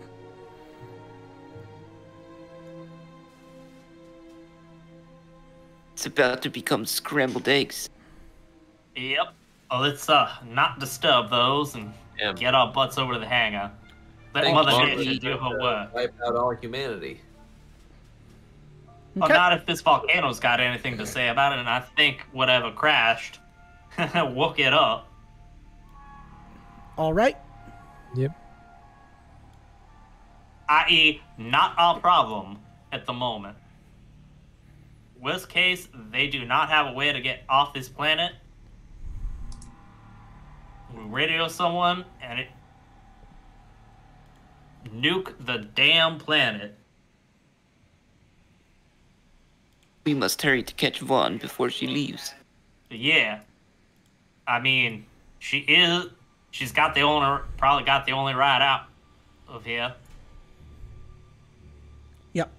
It's about to become scrambled eggs. Yep. Well, let's not disturb those and Yeah. get our butts over to the hangar. Let Thank Mother you. Nature do her work. Wipe out all humanity. Well, Okay. not if this volcano's got anything to say about it, and I think whatever crashed woke it up. All right. Yep. I.e., not our problem at the moment. Worst case, they do not have a way to get off this planet. We radio someone, and it nuke the damn planet. We must hurry to catch Vaughn before she leaves. Yeah. I mean, she's got the probably got the only ride out of here. Yep.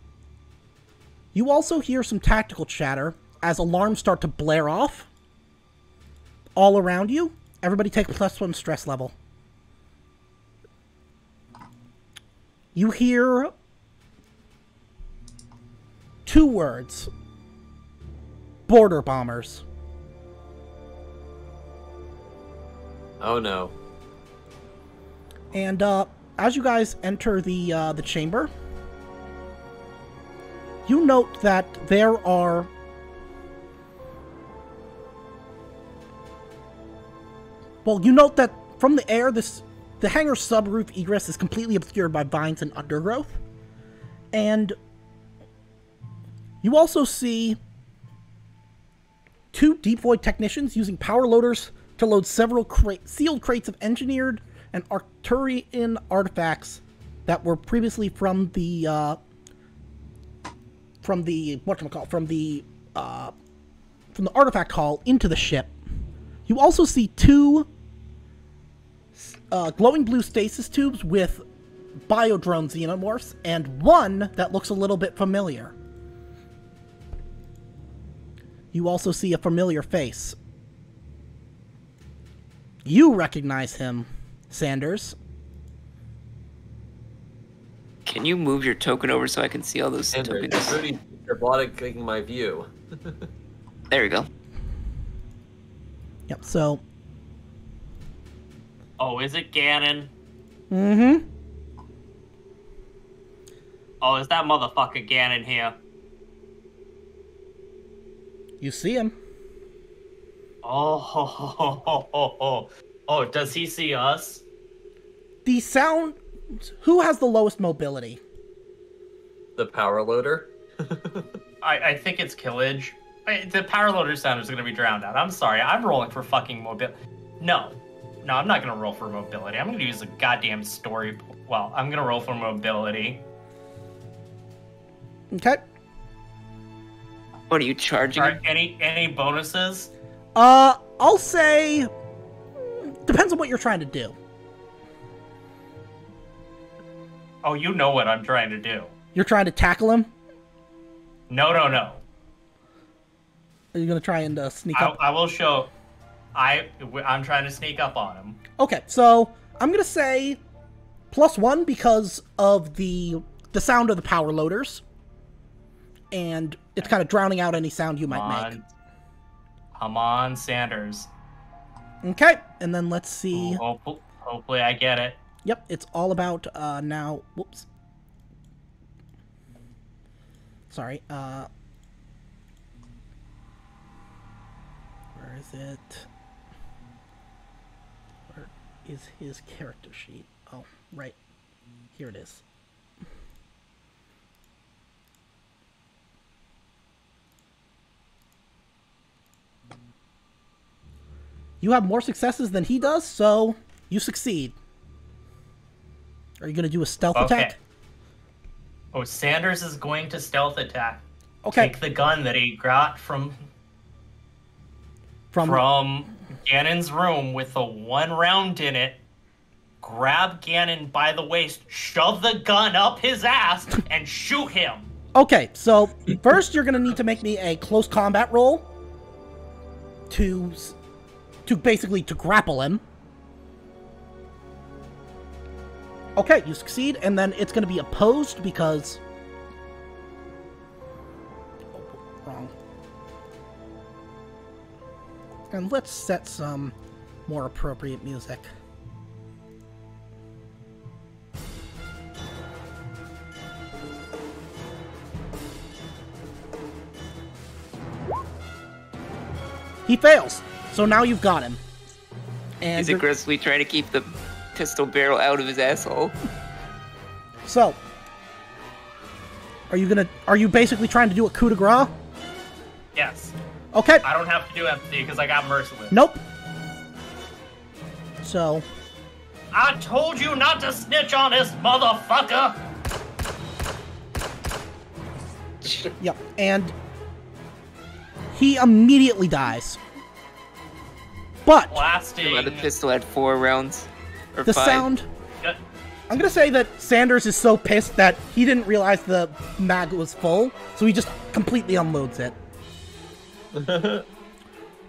You also hear some tactical chatter as alarms start to blare off all around you. Everybody take +1 stress level. you hear 2 words. Border bombers. Oh no. And as you guys enter the chamber, you note that there are you note that from the air, the hangar's subroof egress is completely obscured by vines and undergrowth. And you also see 2 Deep Void technicians using power loaders to load several sealed crates of engineered and Arcturian artifacts that were previously from the artifact hall into the ship. You also see 2 glowing blue stasis tubes with biodrone xenomorphs, and 1 that looks a little bit familiar. You also see a familiar face. You recognize him, Sanders. Can you move your token over so I can see all those Andrew, tokens? you're blocking my view. There we go. Yep, so... Oh, is it Ganon? Mm-hmm. Oh, is that motherfucker Ganon here? You see him. Oh, does he see us? The sound... Who has the lowest mobility? The power loader? I think it's Killage. The power loader sound is going to be drowned out. I'm sorry, I'm rolling for fucking mobility. No, I'm not going to roll for mobility. I'm going to use a goddamn story... Well, I'm going to roll for mobility. Okay. What are you charging? Alright, any bonuses? I'll say... Depends on what you're trying to do. Oh, you know what I'm trying to do. You're trying to tackle him? No. Are you going to try and sneak up? I will show... I'm trying to sneak up on him. Okay, so I'm going to say +1 because of the sound of the power loaders. And it's kind of drowning out any sound you might make. Come on, Sanders. Okay, and then let's see. Hopefully I get it. Yep, it's all about now. Whoops. Sorry. Where is it? Where is his character sheet? Oh, right. Here it is. You have more successes than he does, so you succeed. Are you going to do a stealth attack? Oh, Sanders is going to stealth attack. Okay. Take the gun that he got from Ganon's room with the 1 round in it. Grab Ganon by the waist, shove the gun up his ass, and shoot him. Okay, so first you're going to need to make me a close combat roll to basically to grapple him. Okay, you succeed, and then it's going to be opposed because... Oh, wrong. And let's set some more appropriate music. He fails, so now you've got him. And He's aggressively trying to keep the pistol barrel out of his asshole. So, are you basically trying to do a coup de grace? Yes. Okay. I don't have to do empathy because I got merciless. Nope. So. I told you not to snitch on this motherfucker! Yep, and he immediately dies. But Blasting. The pistol had 4 rounds. Or the 5. sound... I'm gonna say that Sanders is so pissed that he didn't realize the mag was full, so he just completely unloads it.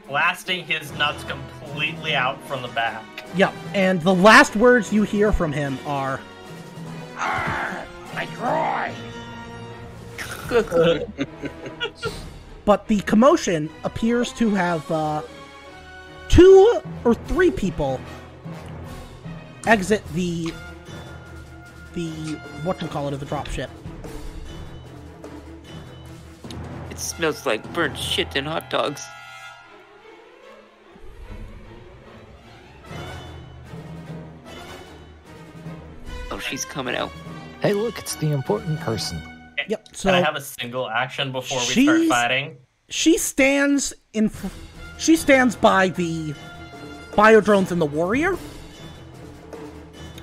Blasting his nuts completely out from the back. Yep, and the last words you hear from him are... my droid! But the commotion appears to have 2 or 3 people exit the whatchamacallit of the dropship. It smells like burnt shit and hot dogs. Oh, she's coming out. Hey, look, it's the important person. Yep. So Can I have a single action before we start fighting? She stands by the biodrones and the warrior,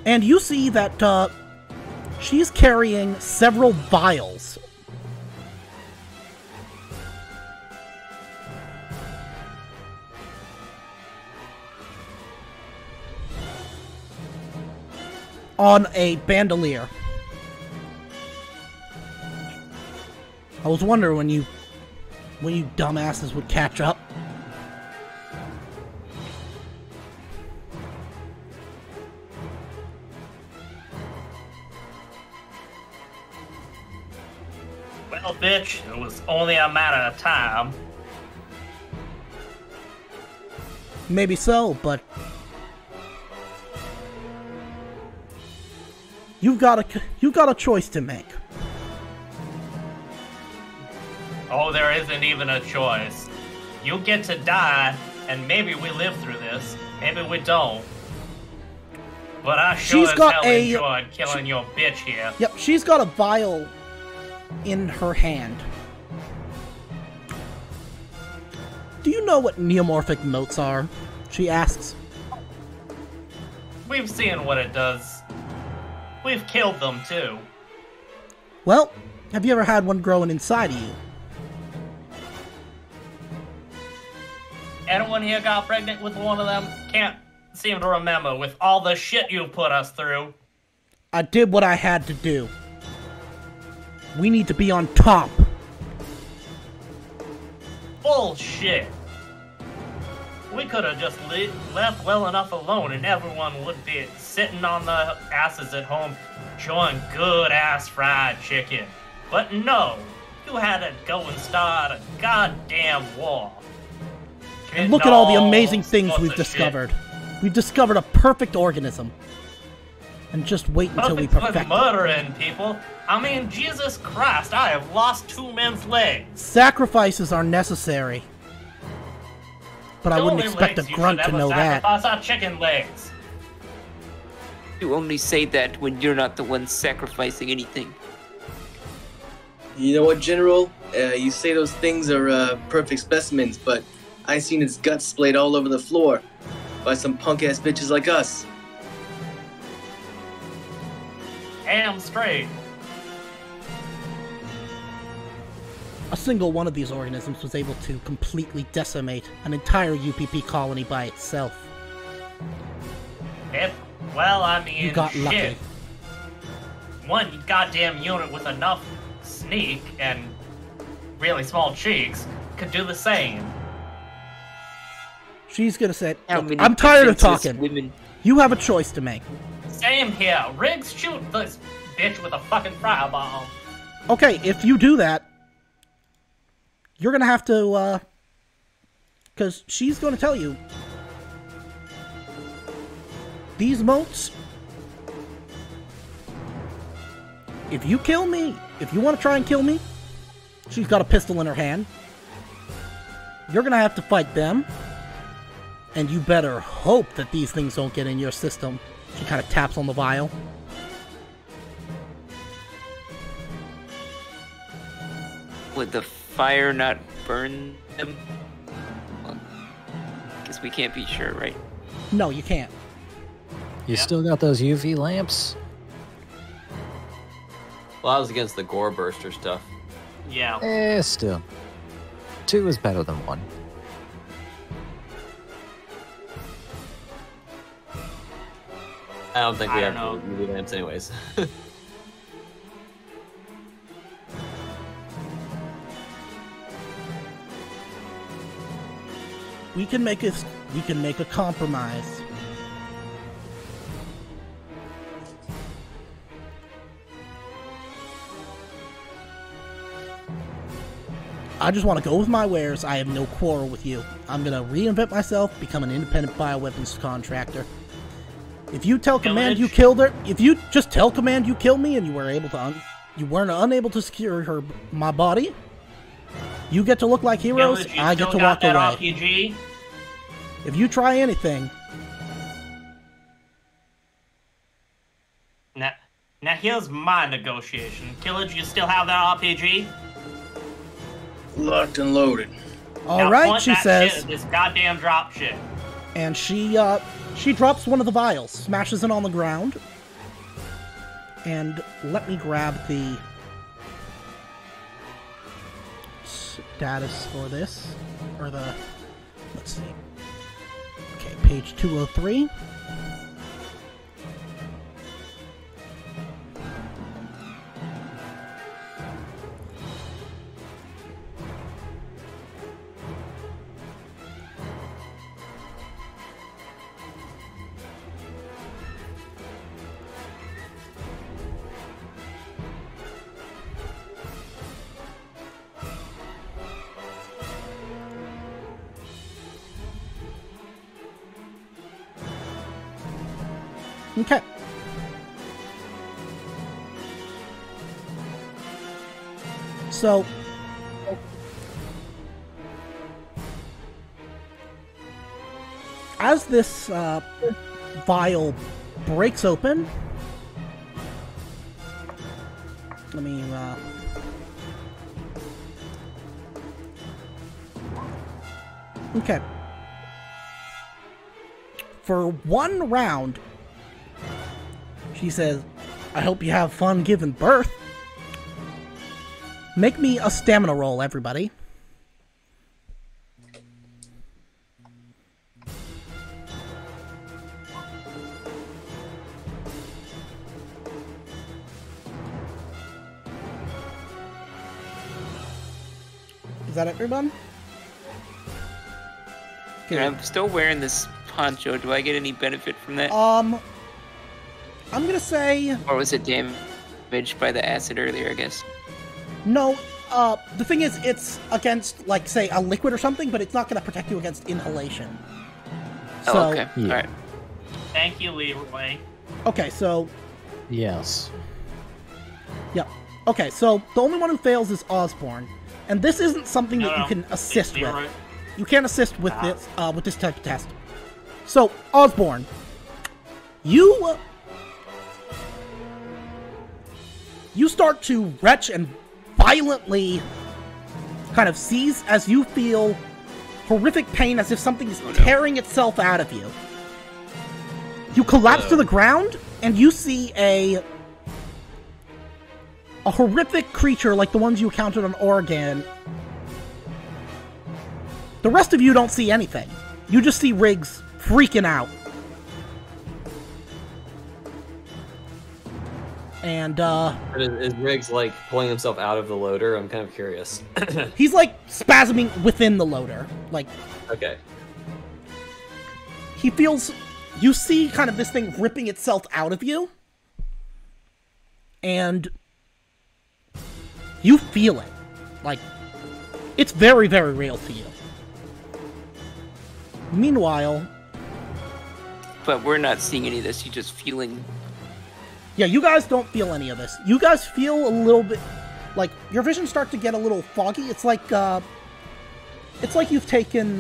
and you see that she's carrying several vials. On a bandolier. I was wondering when you dumbasses would catch up. Well, bitch, it was only a matter of time. Maybe so, but you've got a choice to make. Oh, there isn't even a choice. You get to die, and maybe we live through this. Maybe we don't. But I sure as hell enjoyed killing your bitch here. Yep, she's got a vial in her hand. Do you know what neomorphic motes are? She asks. We've seen what it does. We've killed them, too. Well, have you ever had one growing inside of you? Anyone here got pregnant with one of them? Can't seem to remember with all the shit you put us through. I did what I had to do. We need to be on top. Bullshit. We could have just left well enough alone and everyone would be sitting on their asses at home enjoying good-ass fried chicken. But no, you had to go and start a goddamn war. And look at all the amazing things we've discovered. We've discovered a perfect organism. And just wait until we perfect it. Murdering people. I mean, Jesus Christ, I have lost 2 men's legs. Sacrifices are necessary. But I wouldn't expect a grunt to know that. Sacrifice our chicken legs. You only say that when you're not the one sacrificing anything. You know what, General? You say those things are perfect specimens, but I seen his guts splayed all over the floor by some punk-ass bitches like us. Damn straight. A single one of these organisms was able to completely decimate an entire UPP colony by itself. Well, I mean, You got lucky. shit. One goddamn unit with enough sneak and really small cheeks could do the same. She's gonna say, How many I'm tired of defenseless talking. Women. You have a choice to make. Same here. Riggs, shoot this bitch with a fucking fireball. Okay, if you do that, you're gonna have to, because she's gonna tell you, these motes, if you kill me, if you want to try and kill me, she's got a pistol in her hand, you're gonna have to fight them, and you better hope that these things don't get in your system. She kind of taps on the vial. Would the fire not burn them? Well, guess we can't be sure, right? No, you can't. You still got those UV lamps? Well, I was against the gore burster stuff. Yeah. Still. 2 is better than 1. I don't think we have know. UV lamps anyways. We can make a compromise. I just want to go with my wares. I have no quarrel with you. I'm gonna reinvent myself, become an independent bioweapons contractor. If you tell Command you killed her, if you just tell Command you killed me and you weren't unable to secure my body, you get to look like heroes. I get to walk away. RPG? If you try anything, now here's my negotiation. Killage, you still have that RPG? Locked and loaded. all right, she Shit says, at this goddamn drop shit. and she drops one of the vials, smashes it on the ground, and let me grab the status for this, or the, let's see, okay, page 203. Okay. So, as this vial breaks open, let me okay. For one round, she says, I hope you have fun giving birth. Make me a stamina roll, everybody. Is that everyone? Okay. I'm still wearing this poncho. Do I get any benefit from that? I'm gonna say... Or was it damaged by the acid earlier, I guess? No, the thing is, it's against, like, say, a liquid or something, but it's not gonna protect you against inhalation. Oh, So, okay. yeah. Alright. Thank you, Leroy. okay, so... Yes. Yeah. Okay, so the only one who fails is Osborne. And this isn't something that No, you can assist it's with. Leroy. You can't assist with this type of test. So, Osborne, you start to retch and violently kind of seize as you feel horrific pain, as if something is tearing itself out of you. You collapse to the ground, and you see a horrific creature like the ones you encountered on Oregon. The rest of you don't see anything. You just see Riggs freaking out. And, Is Riggs, like, pulling himself out of the loader? I'm kind of curious. he's, like, spasming within the loader. Like, Okay. he feels... You see kind of this thing ripping itself out of you. And you feel it. Like, it's very, very real to you. Meanwhile... But we're not seeing any of this, you're just feeling... Yeah, you guys don't feel any of this. You guys feel a little bit... Like, your vision starts to get a little foggy. It's like you've taken,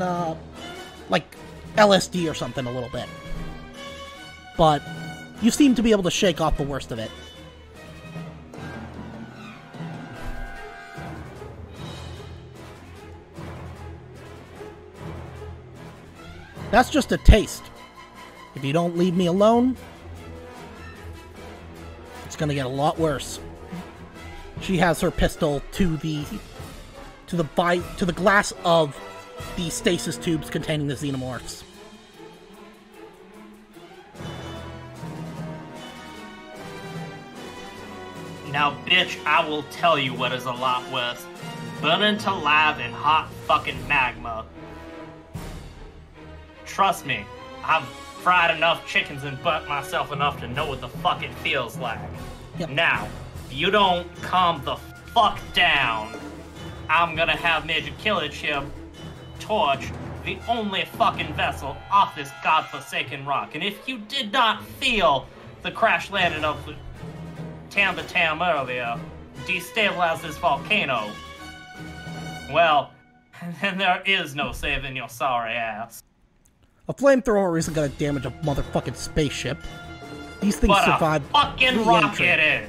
like, LSD or something a little bit. But you seem to be able to shake off the worst of it. That's just a taste. If you don't leave me alone, it's gonna get a lot worse. She has her pistol to the glass of the stasis tubes containing the xenomorphs. Now, bitch, I will tell you what is a lot worse. Burning to live in hot fucking magma. Trust me, I've fried enough chickens and burnt myself enough to know what the fuck it feels like. Yep. Now, if you don't calm the fuck down, I'm gonna have Major Killage here torch the only fucking vessel off this godforsaken rock. And if you did not feel the crash landing of the Tam earlier destabilize this volcano, well, then there is no saving your sorry ass. A flamethrower isn't gonna damage a motherfucking spaceship. These things But survive. a fucking rocket is.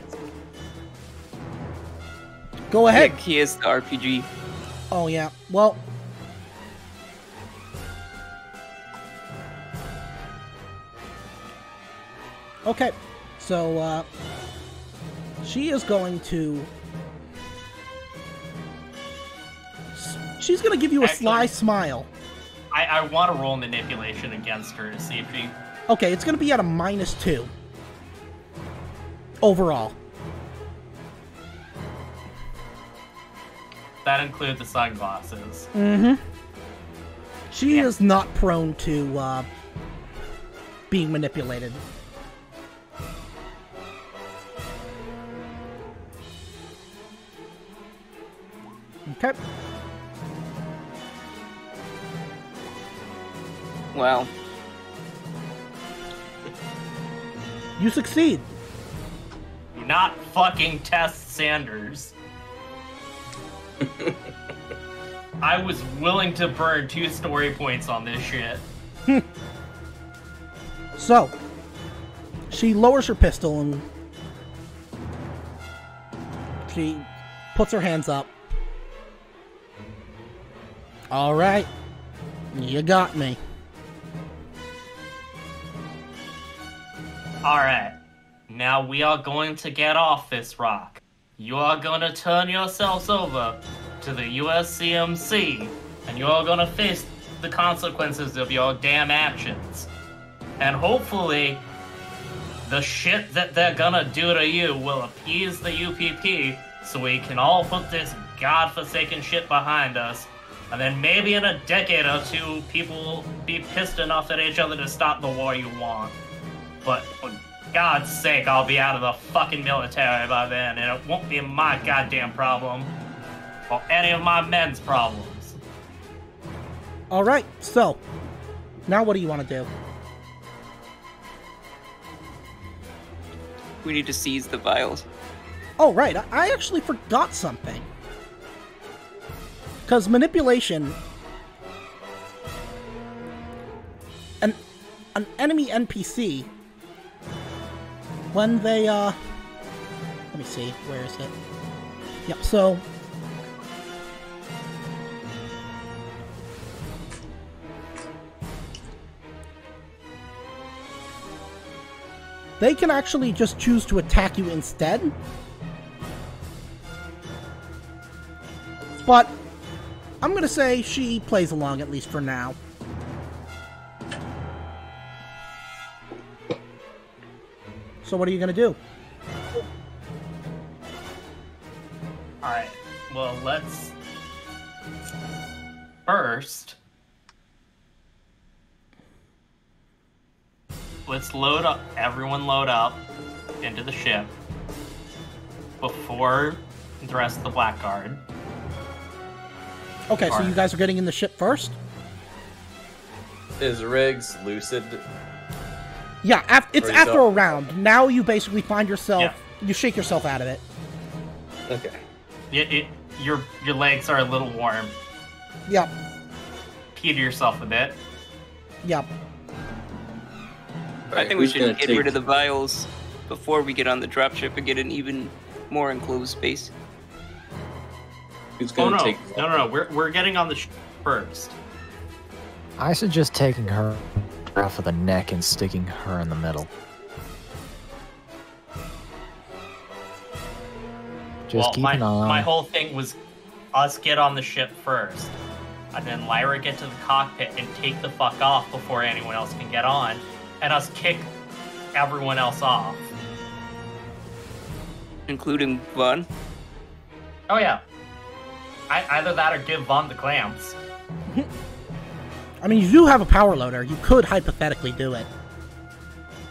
Go ahead. He is the RPG. Oh yeah. Well. Okay. So she is going to. She's gonna give you a sly smile. I want to roll manipulation against her to see if she... Okay, it's gonna be at a -2. Overall. That includes the sunglasses. Mm-hmm. She is not prone to, being manipulated. Okay. Wow. You succeed. Do not fucking test Sanders. I was willing to burn 2 story points on this shit. So, she lowers her pistol and she puts her hands up. All right, you got me. Alright, now we are going to get off this rock. You are going to turn yourselves over to the USCMC, and you are going to face the consequences of your damn actions. And hopefully, the shit that they're gonna do to you will appease the UPP so we can all put this godforsaken shit behind us. And then maybe in a decade or two, people will be pissed enough at each other to stop the war you want. But for God's sake, I'll be out of the fucking military by then, and it won't be my goddamn problem. Or any of my men's problems. Alright, so, now what do you want to do? We need to seize the vials. Oh, right, I actually forgot something. Because manipulation... An enemy NPC... When they, let me see, where is it? Yep, so... They can actually just choose to attack you instead. But, I'm gonna say she plays along, at least for now. So what are you gonna do? Alright, well, let's... First... Let's load up, everyone load up into the ship before the rest of the Blackguard. Okay, so you guys are getting in the ship first? Is Riggs lucid? Yeah, it's Or after a yourself? round. Now you basically find yourself, you shake yourself out of it. Okay. Your legs are a little warm. Yep, Pee to yourself a bit. yep. I think we should get rid of the vials before we get on the dropship and get an even more enclosed space. Who's Oh gonna no, take? no, we're getting on the ship first. I suggest taking her off of the neck and sticking her in the middle. Just Well, keep my an eye on. my whole thing was us get on the ship first, and then Lyra get to the cockpit and take the fuck off before anyone else can get on, and us kick everyone else off. Including Vaughn. Oh yeah. Either that or give Vaughn the clamps. I mean, you do have a power loader. You could hypothetically do it.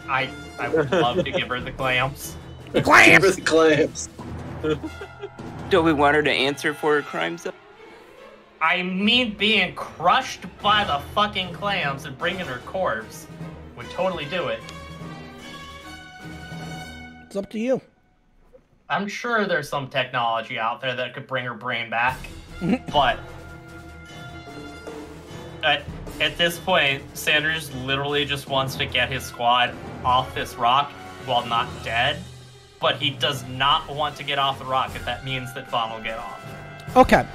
I would love to give her the clamps. Clamps! The clamps. Don't we want her to answer for her crimes, though? I mean, being crushed by the fucking clams and bringing her corpse would totally do it. It's up to you. I'm sure there's some technology out there that could bring her brain back, but at this point, Sanders literally just wants to get his squad off this rock while not dead, but he does not want to get off the rock if that means that Vaughn will get off. Okay.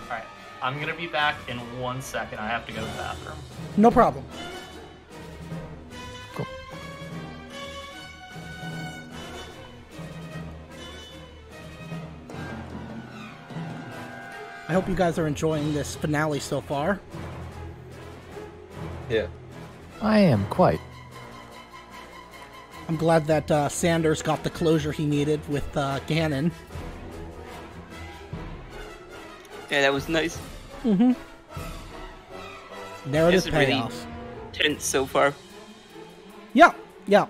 Alright, I'm gonna be back in 1 second. I have to go to the bathroom. No problem. Cool. I hope you guys are enjoying this finale so far. Yeah. I am quite. I'm glad that Sanders got the closure he needed with Ganon. Yeah, that was nice. Mm-hmm. Narrative This is really payoff. tense so far. Yeah, yeah.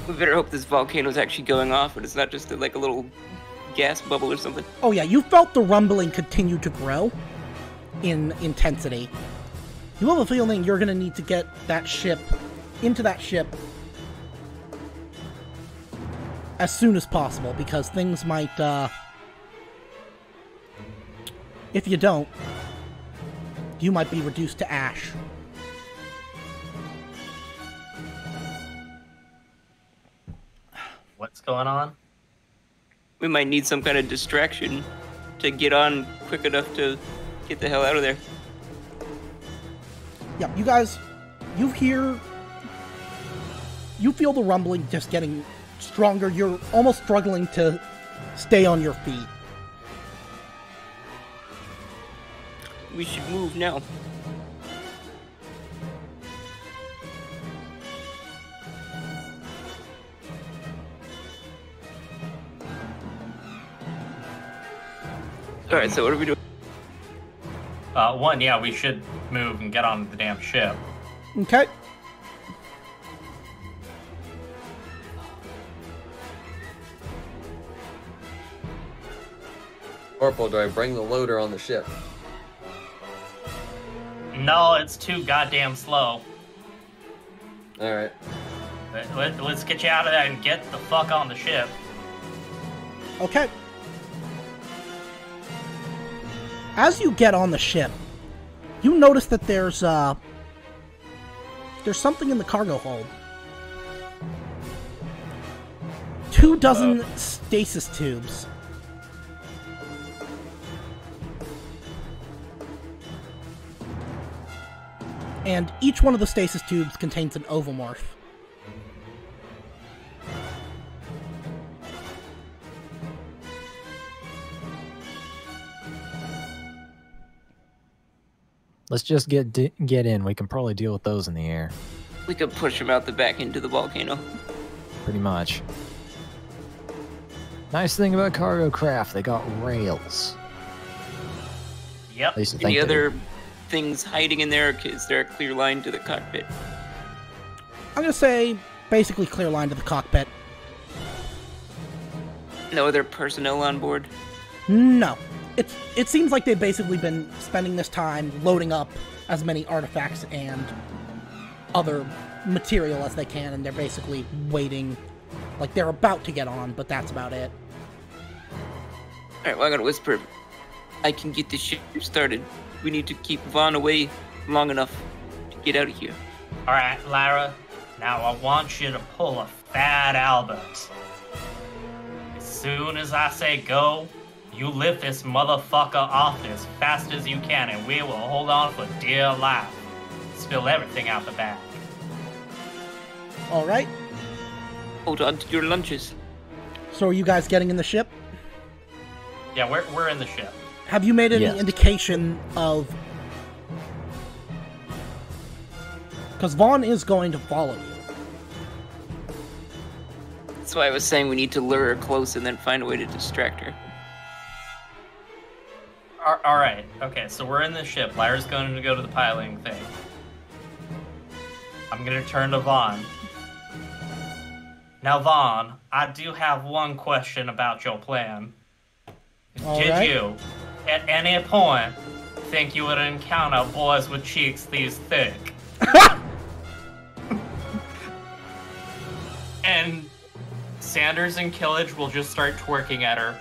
We better hope this volcano's actually going off, and it's not just like a little gas bubble or something. Oh yeah, you felt the rumbling continue to grow in intensity. You have a feeling you're gonna need to get that ship into that ship as soon as possible, because things might, if you don't, you might be reduced to ash. What's going on? We might need some kind of distraction to get on quick enough to get the hell out of there. Yeah, you guys, you feel the rumbling just getting stronger. You're almost struggling to stay on your feet. We should move now. Alright, so what are we doing? One, yeah, we should move and get on the damn ship. Okay. Corporal, do I bring the loader on the ship? No, it's too goddamn slow. Alright. Let's get you out of there and get the fuck on the ship. Okay. As you get on the ship, you notice that there's something in the cargo hold. 24 stasis tubes. And each one of the stasis tubes contains an ovomorph. Let's just get in. We can probably deal with those in the air. We could push them out the back into the volcano. Pretty much. Nice thing about cargo craft, they got rails. Yep. At least I Any think they other do. things hiding in there? Is there a clear line to the cockpit? I'm gonna say basically clear line to the cockpit. No other personnel on board? No. It seems like they've basically been spending this time loading up as many artifacts and other material as they can, and they're basically waiting. Like, they're about to get on, but that's about it. Alright, well, I'm gonna whisper. I can get the ship started. We need to keep Vaughn away long enough to get out of here. Alright, Lara. Now I want you to pull a fat Albert. As soon as I say go, you lift this motherfucker off as fast as you can, and we will hold on for dear life. Spill everything out the back. Alright. Hold on to your lunches. So are you guys getting in the ship? Yeah, we're in the ship. Have you made any Yes. indication of... Because Vaughn is going to follow you. That's why I was saying we need to lure her close and then find a way to distract her. All right. Okay, so we're in the ship. Lyra's going to go to the piloting thing. I'm going to turn to Vaughn. Now, Vaughn, I do have one question about your plan. Did you, at any point, think you would encounter boys with cheeks these thick? And Sanders and Killage will just start twerking at her.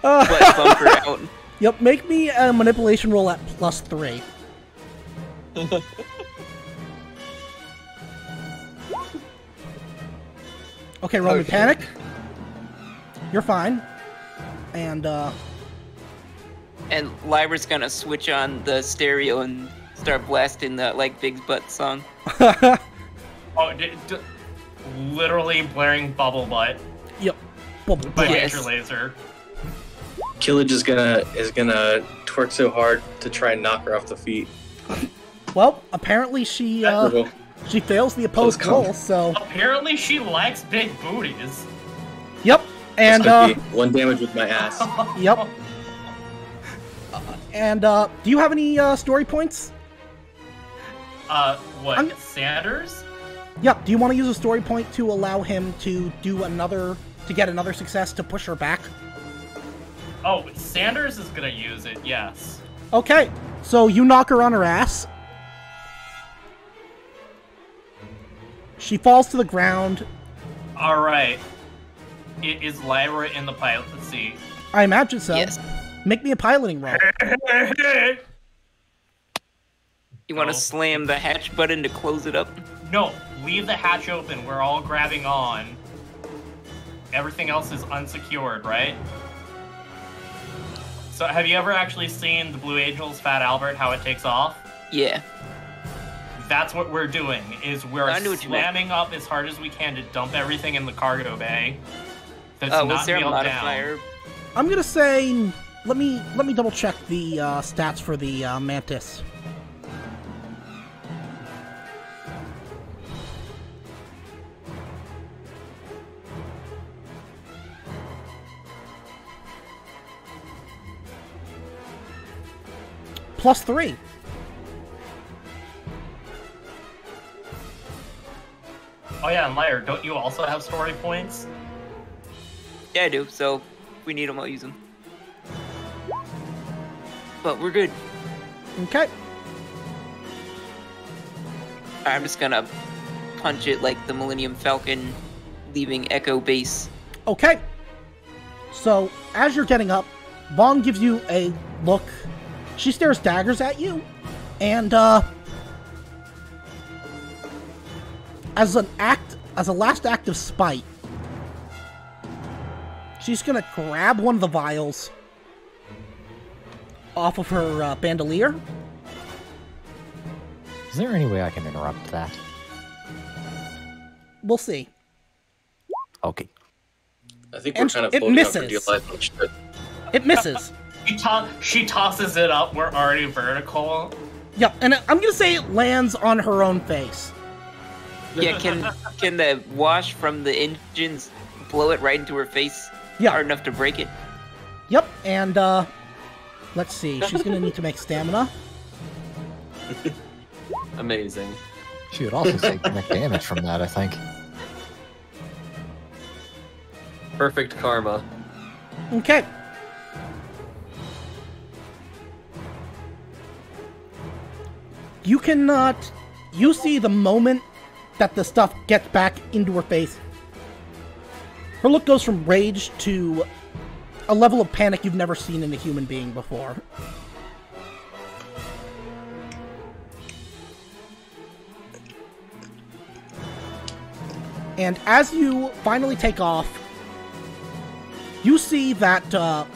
Butt bumper out. Yep, make me a manipulation roll at +3. Okay, roll me panic. You're fine. And Lyra's gonna switch on the stereo and start blasting the like Big's butt song. Oh, literally blaring Bubble Butt yep. Bubble by butt. Yes. Major Laser. Killage is gonna twerk so hard to try and knock her off the feet. Well, apparently she fails the opposed Close call. roll, so Apparently she likes big booties. yep. And This could be 1 damage with my ass. yep. And do you have any story points? What, I'm- Sanders? Yep. Do you want to use a story point to allow him to get another success to push her back? Oh, Sanders is gonna use it, yes. Okay. So you knock her on her ass. She falls to the ground. Alright. Is Lyra in the pilot seat? I imagine so. Yes. Make me a piloting roll. You want to No. slam the hatch button to close it up? No, leave the hatch open. We're all grabbing on. Everything else is unsecured, right? So have you ever actually seen the Blue Angels Fat Albert, how it takes off? Yeah. That's what we're doing, is we're I knew what you meant. slamming up as hard as we can to dump everything in the cargo bay. That's Was not there a nailed modifier? down. I'm gonna say, let me double check the stats for the Mantis. +3. Oh yeah, and Lyra, don't you also have story points? Yeah, I do. So if we need them, I'll use them. But we're good. Okay. I'm just gonna punch it like the Millennium Falcon, leaving Echo Base. Okay. So as you're getting up, Vaughn gives you a look. She stares daggers at you, and as a last act of spite, she's gonna grab one of the vials off of her bandolier. Is there any way I can interrupt that? We'll see. Okay. I think And we're kind of it floating up for misses. dear life on shit. It misses. She tosses it up. We're already vertical. Yep, and I'm gonna say it lands on her own face. Yeah, can the wash from the engines blow it right into her face? Yeah. Hard enough to break it? Yep, and let's see. She's gonna need to make stamina. Amazing. She would also take damage from that, I think. Perfect karma. Okay. You cannot. You see the moment that the stuff gets back into her face. Her look goes from rage to a level of panic you've never seen in a human being before. And as you finally take off, you see that the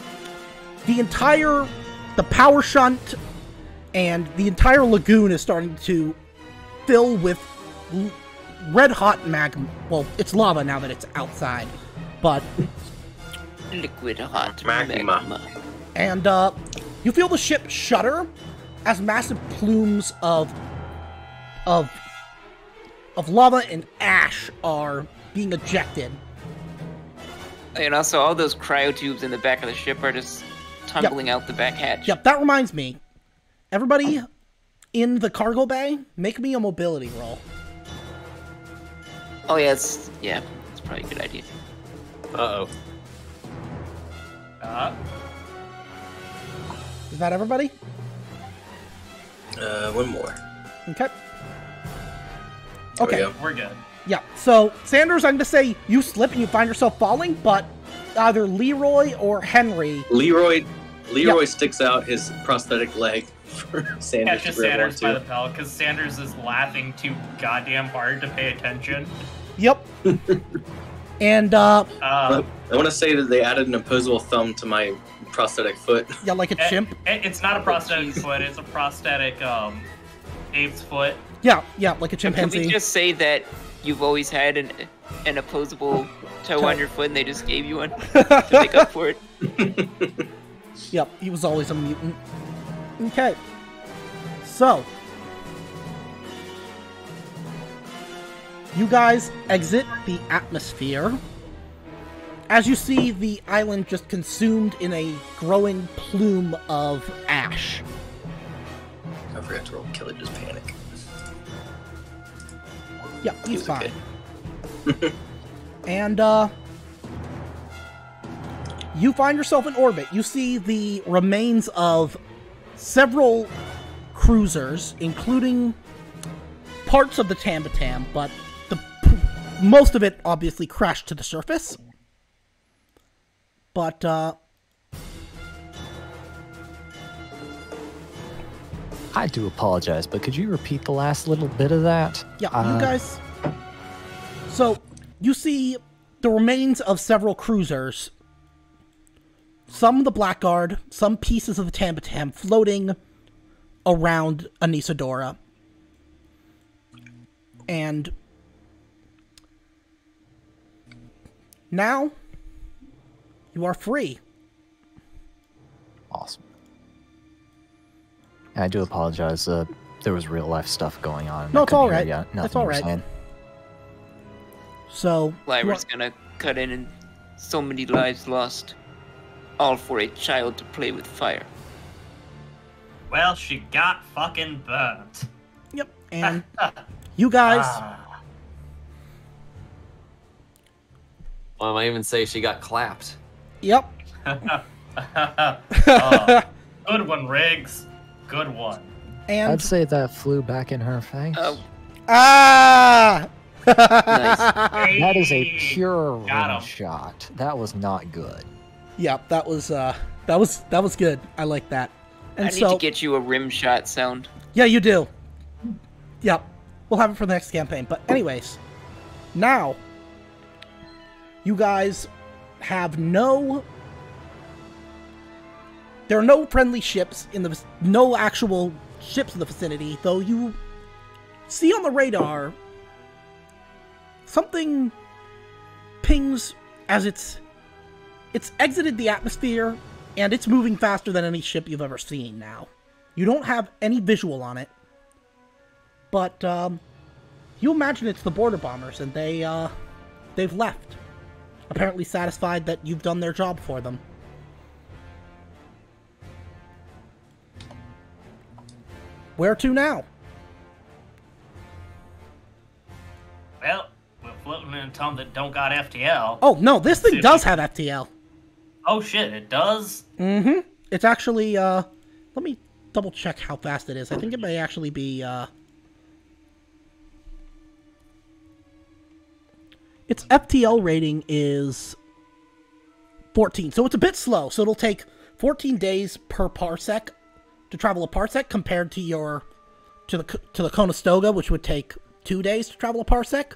power shunt and the entire lagoon is starting to fill with red hot magma. Well, it's lava now that it's outside, but Liquid hot Magma. magma. and you feel the ship shudder as massive plumes of lava and ash are being ejected. And also, all those cryotubes in the back of the ship are just tumbling out the back hatch. Yep, that reminds me. Everybody in the cargo bay, make me a mobility roll. Oh yeah, it's probably a good idea. Uh-oh. Is that everybody? One more. Okay. There we Okay. go. We're good. Yeah, so Sanders, I'm going to say you slip and you find yourself falling, but either Leroy or Henry. Leroy Yep. sticks out his prosthetic leg for Sanders to Catches grab Sanders by the onto. bell because Sanders is laughing too goddamn hard to pay attention. Yep. And, I want to say that they added an opposable thumb to my prosthetic foot. yeah, like a chimp. It's not a prosthetic foot, it's a prosthetic ape's foot. Yeah, like a Can chimpanzee. we just say that you've always had an opposable toe on your foot and they just gave you one to make up for it? Yep, he was always a mutant. Okay. So. You guys exit the atmosphere. As you see the island just consumed in a growing plume of ash. I forgot to roll kill it, just panic. Yeah, he's He's fine. okay. And, you find yourself in orbit. You see the remains of several cruisers, including parts of the Tambatam, but most of it obviously crashed to the surface. But, I do apologize, but could you repeat the last little bit of that? yeah, you guys... So, you see the remains of several cruisers, some the Blackguard, some pieces of the Tambatam floating around Anisadora. And now you are free. Awesome. And I do apologize. There was real life stuff going on. No, I it's couldn't all hear right. ya- nothing It's all you were right. saying. So, Lyra's gonna cut in and so many lives lost. All for a child to play with fire. Well, she got fucking burnt. yep, and you guys, Well, I might even say she got clapped. yep, Good one, Riggs. Good one. and I'd say that flew back in her face. ah, Nice. That is a Hey, pure got rim him. shot. That was not good. yep, that was good. I like that. And I need so, to get you a rim shot sound. yeah, you do. Yep, we'll have it for the next campaign. But anyways, now you guys have no. There are no friendly ships in the no actual ships in the vicinity, though you see on the radar something pings as it's exited the atmosphere and it's moving faster than any ship you've ever seen now. You don't have any visual on it, but you imagine it's the border bombers and they've left. Apparently satisfied that you've done their job for them. Where to now? Well, we're floating in a tunnel that don't got FTL. Oh, no, this thing does have FTL. Oh shit, it does? Mm-hmm. It's actually, let me double check how fast it is. I think it may actually be, its FTL rating is 14, so it's a bit slow. So it'll take 14 days per parsec to travel a parsec compared to the Conestoga, which would take 2 days to travel a parsec.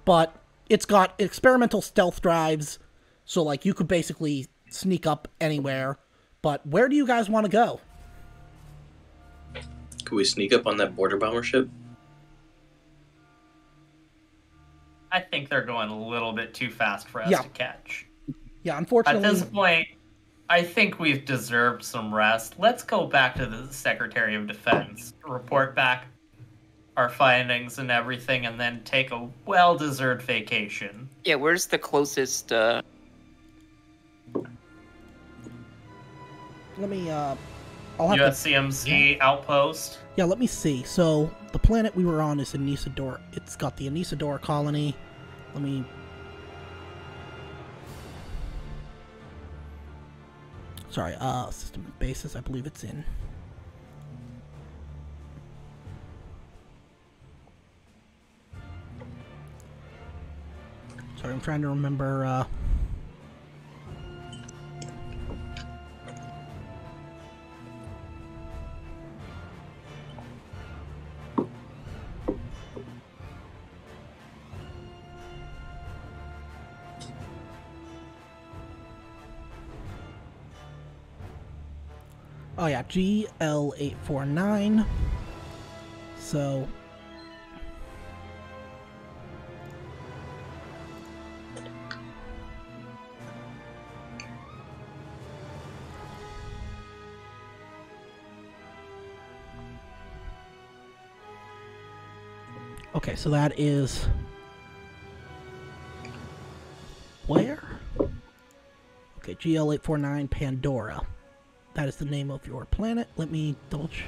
But it's got experimental stealth drives, so like you could basically sneak up anywhere. But where do you guys want to go? Could we sneak up on that border bomber ship? I think they're going a little bit too fast for us Yeah. to catch. Yeah, At unfortunately, this point, I think we've deserved some rest. Let's go back to the Secretary of Defense, report back our findings and everything, and then take a well-deserved vacation. Yeah, where's the closest let me, I'll have USCMC outpost. Yeah, let me see. So, the planet we were on is Anisador. It's got the Anisador colony. Let me... Sorry, system basis, I believe it's in. Sorry, I'm trying to remember, Oh yeah, GL849. So... Okay, so that is... Where? Okay, GL849 Pandora. That is the name of your planet. Let me double check.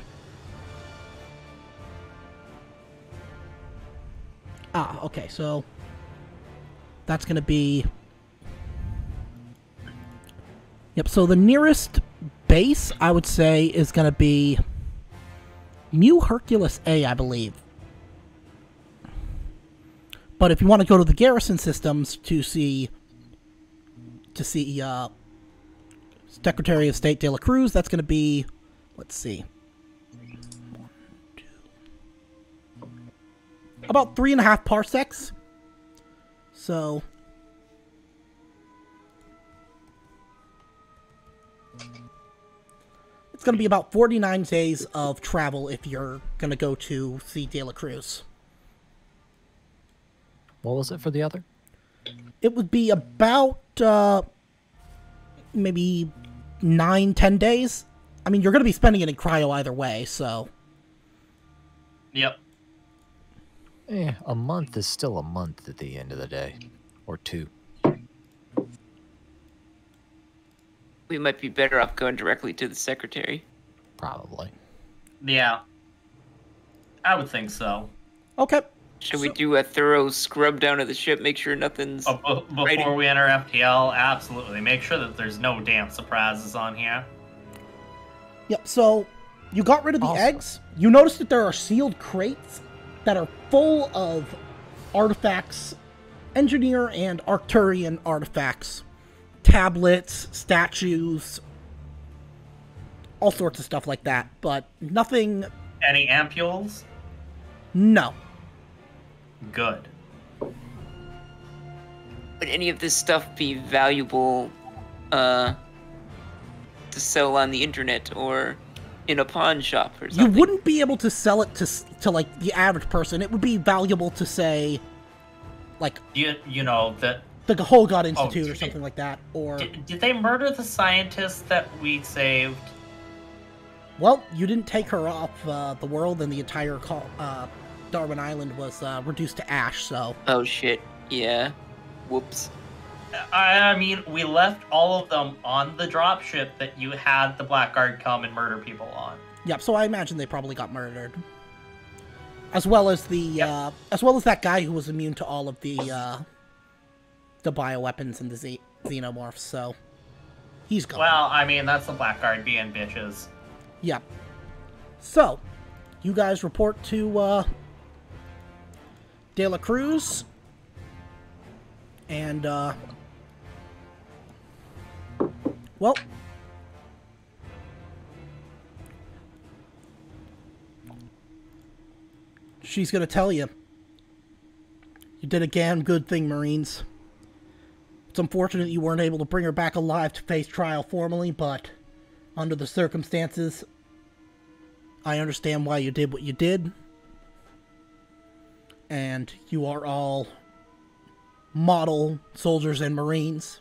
Ah, okay, so that's going to be... Yep, so the nearest base, I would say, is going to be Mu Hercules A, I believe. But if you want to go to the garrison systems to see Secretary of State De La Cruz, that's going to be, let's see, about 3.5 parsecs. So, it's going to be about 49 days of travel if you're going to go to see De La Cruz. What was it for the other? It would be about, maybe 9-10 days. I mean, you're going to be spending it in cryo either way, so... Yep. A month is still a month at the end of the day. Or 2. We might be better off going directly to the secretary. Probably. Yeah. I would think so. Okay. Should we do a thorough scrub down of the ship, make sure nothing's... Before we enter FTL, absolutely. Make sure that there's no damn surprises on here. Yep, so you got rid of the eggs. You notice that there are sealed crates that are full of artifacts, Engineer and Arcturian artifacts, tablets, statues, all sorts of stuff like that, but nothing... Any ampules? No. Good. Would any of this stuff be valuable to sell on the internet or in a pawn shop or something? You wouldn't be able to sell it to like the average person. It would be valuable to say, like you know that the Whole God Institute or something like that. Or did they murder the scientist that we saved? Well, you didn't take her off the world, and the entire Darwin Island was reduced to ash. So. Oh shit! Yeah. Whoops. I mean, we left all of them on the dropship that you had the Blackguard come and murder people on. Yep. So I imagine they probably got murdered, as well as the as well as that guy who was immune to all of the bioweapons and the xenomorphs. So he's gone. Well, I mean, that's the Blackguard being bitches. Yep. So you guys report to De La Cruz, and well, she's gonna tell you, you did a damn good thing, Marines. It's unfortunate you weren't able to bring her back alive to face trial formally, but under the circumstances, I understand why you did what you did. And you are all model soldiers and Marines.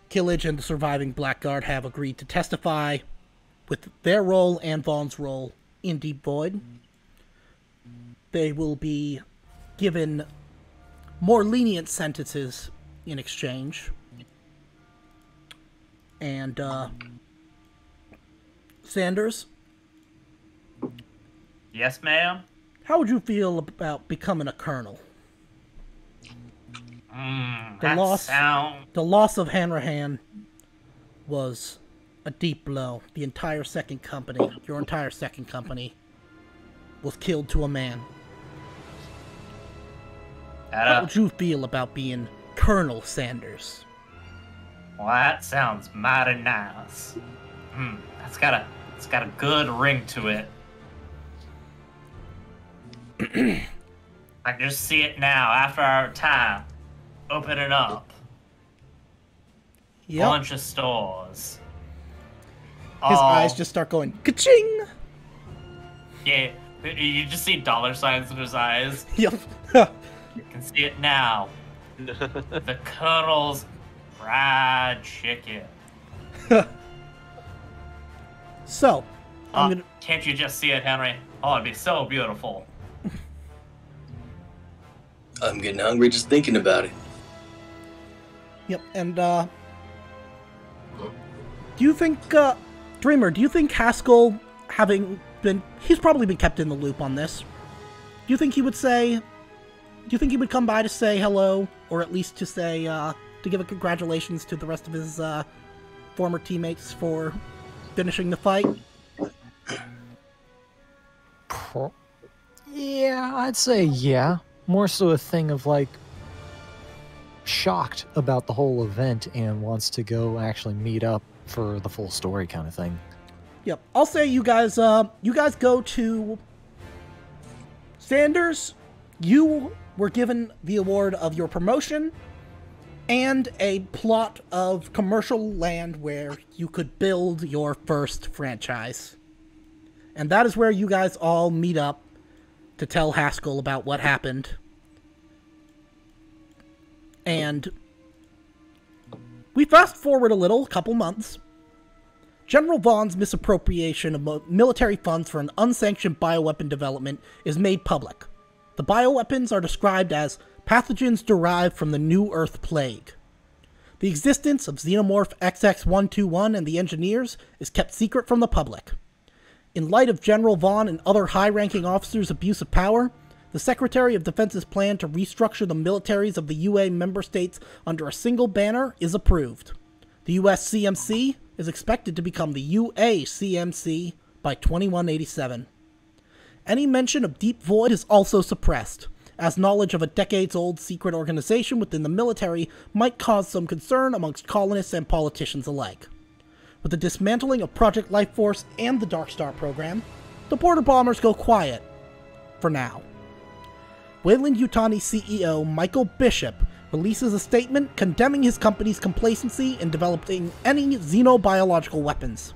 Killage and the surviving Blackguard have agreed to testify with their role and Vaughn's role in Deep Void. They will be given more lenient sentences in exchange. And, Sanders, Yes, ma'am? how would you feel about becoming a colonel? The loss of Hanrahan was a deep blow. The entire second company, your entire second company, was killed to a man. How would you feel about being Colonel Sanders? Well, that sounds mighty nice. It's got a good ring to it. I can just see it now after our time. Opening up. Yep. Bunch of stores. His eyes just start going ka-ching. Yeah, you just see dollar signs in his eyes. Yep. You can see it now. The Colonel's fried chicken. So, can't you just see it, Henry? Oh, it'd be so beautiful. I'm getting hungry just thinking about it. Yep, and, do you think, Dreamer, do you think Haskell, he's probably been kept in the loop on this. Do you think he would come by to say hello, or at least to say, to give a congratulations to the rest of his, former teammates for finishing the fight? Yeah, I'd say yeah. More so a thing of, like, shocked about the whole event and wants to go actually meet up for the full story kind of thing. Yep. I'll say you guys go to Sanders. You were given the award of your promotion and a plot of commercial land where you could build your first franchise. And that is where you guys all meet up to tell Haskell about what happened. And we fast forward a couple months. General Vaughn's misappropriation of military funds for an unsanctioned bioweapon development is made public. The bioweapons are described as pathogens derived from the New Earth Plague. The existence of Xenomorph XX-121 and the engineers is kept secret from the public. In light of General Vaughn and other high-ranking officers' abuse of power, the Secretary of Defense's plan to restructure the militaries of the UA member states under a single banner is approved. The US CMC is expected to become the UA CMC by 2187. Any mention of Deep Void is also suppressed, as knowledge of a decades-old secret organization within the military might cause some concern amongst colonists and politicians alike. With the dismantling of Project Lifeforce and the Dark Star program, the border bombers go quiet. For now. Weyland-Yutani CEO Michael Bishop releases a statement condemning his company's complacency in developing any xenobiological weapons.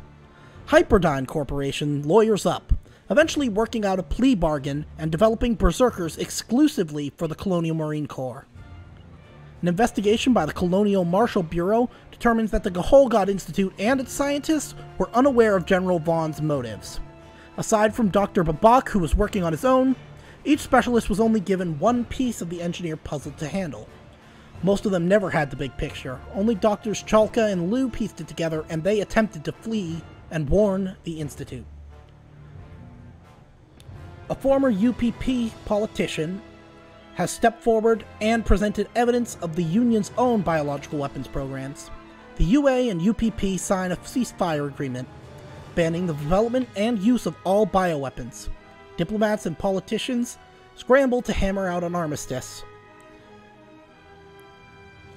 Hyperdyne Corporation lawyers up, eventually working out a plea bargain and developing berserkers exclusively for the Colonial Marine Corps. An investigation by the Colonial Marshal Bureau determines that the Gaholgod Institute and its scientists were unaware of General Vaughn's motives. Aside from Dr. Babak, who was working on his own, each specialist was only given one piece of the engineer puzzle to handle. Most of them never had the big picture. Only Drs. Chalka and Liu pieced it together, and they attempted to flee and warn the Institute. A former UPP politician has stepped forward and presented evidence of the Union's own biological weapons programs. The UA and UPP sign a ceasefire agreement, banning the development and use of all bioweapons. Diplomats and politicians scramble to hammer out an armistice.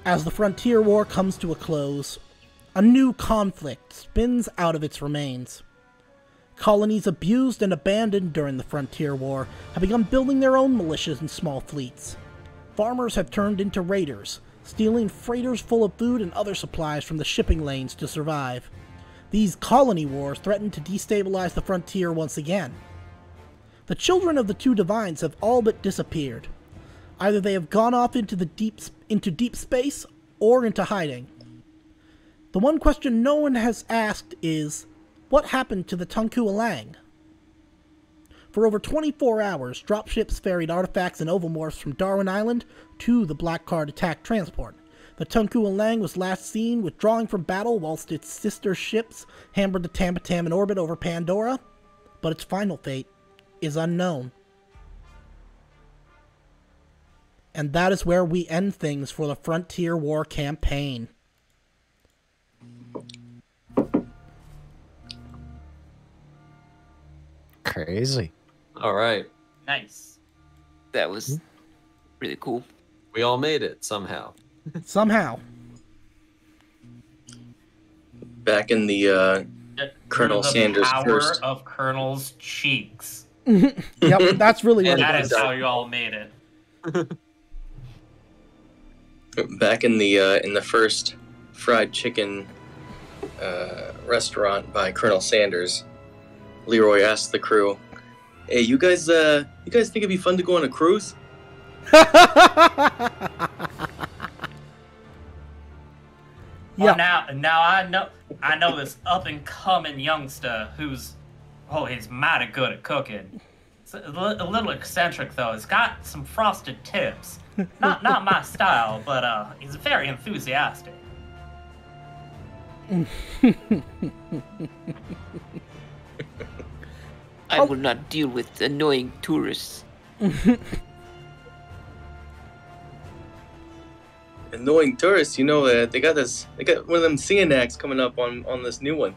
As the Frontier War comes to a close, a new conflict spins out of its remains. Colonies abused and abandoned during the Frontier War have begun building their own militias and small fleets. Farmers have turned into raiders, stealing freighters full of food and other supplies from the shipping lanes to survive. These colony wars threaten to destabilize the frontier once again. The children of the two divines have all but disappeared. Either they have gone off into deep space or into hiding. The one question no one has asked is, what happened to the Tunku Alang? For over 24 hours, dropships ferried artifacts and ovomorphs from Darwin Island to the Black Card attack transport. The Tunku Lang was last seen withdrawing from battle whilst its sister ships hammered the Tambatam in orbit over Pandora, but its final fate is unknown. And that is where we end things for the Frontier War campaign. Crazy. All right. Nice. That was really cool. We all made it somehow. Somehow. Back in the Colonel The Sanders power first. of Colonel's cheeks. Yep, that's really what And it That is. is how you all made it. Back in the first fried chicken restaurant by Colonel Sanders, Leroy asked the crew, "Hey, you guys think it'd be fun to go on a cruise?" Yeah. Oh, now I know this up and coming youngster who's he's mighty good at cooking. It's a little eccentric though. He's got some frosted tips. Not my style, but he's very enthusiastic. I will not deal with annoying tourists. Annoying tourists, they got one of them singing acts coming up on this new one.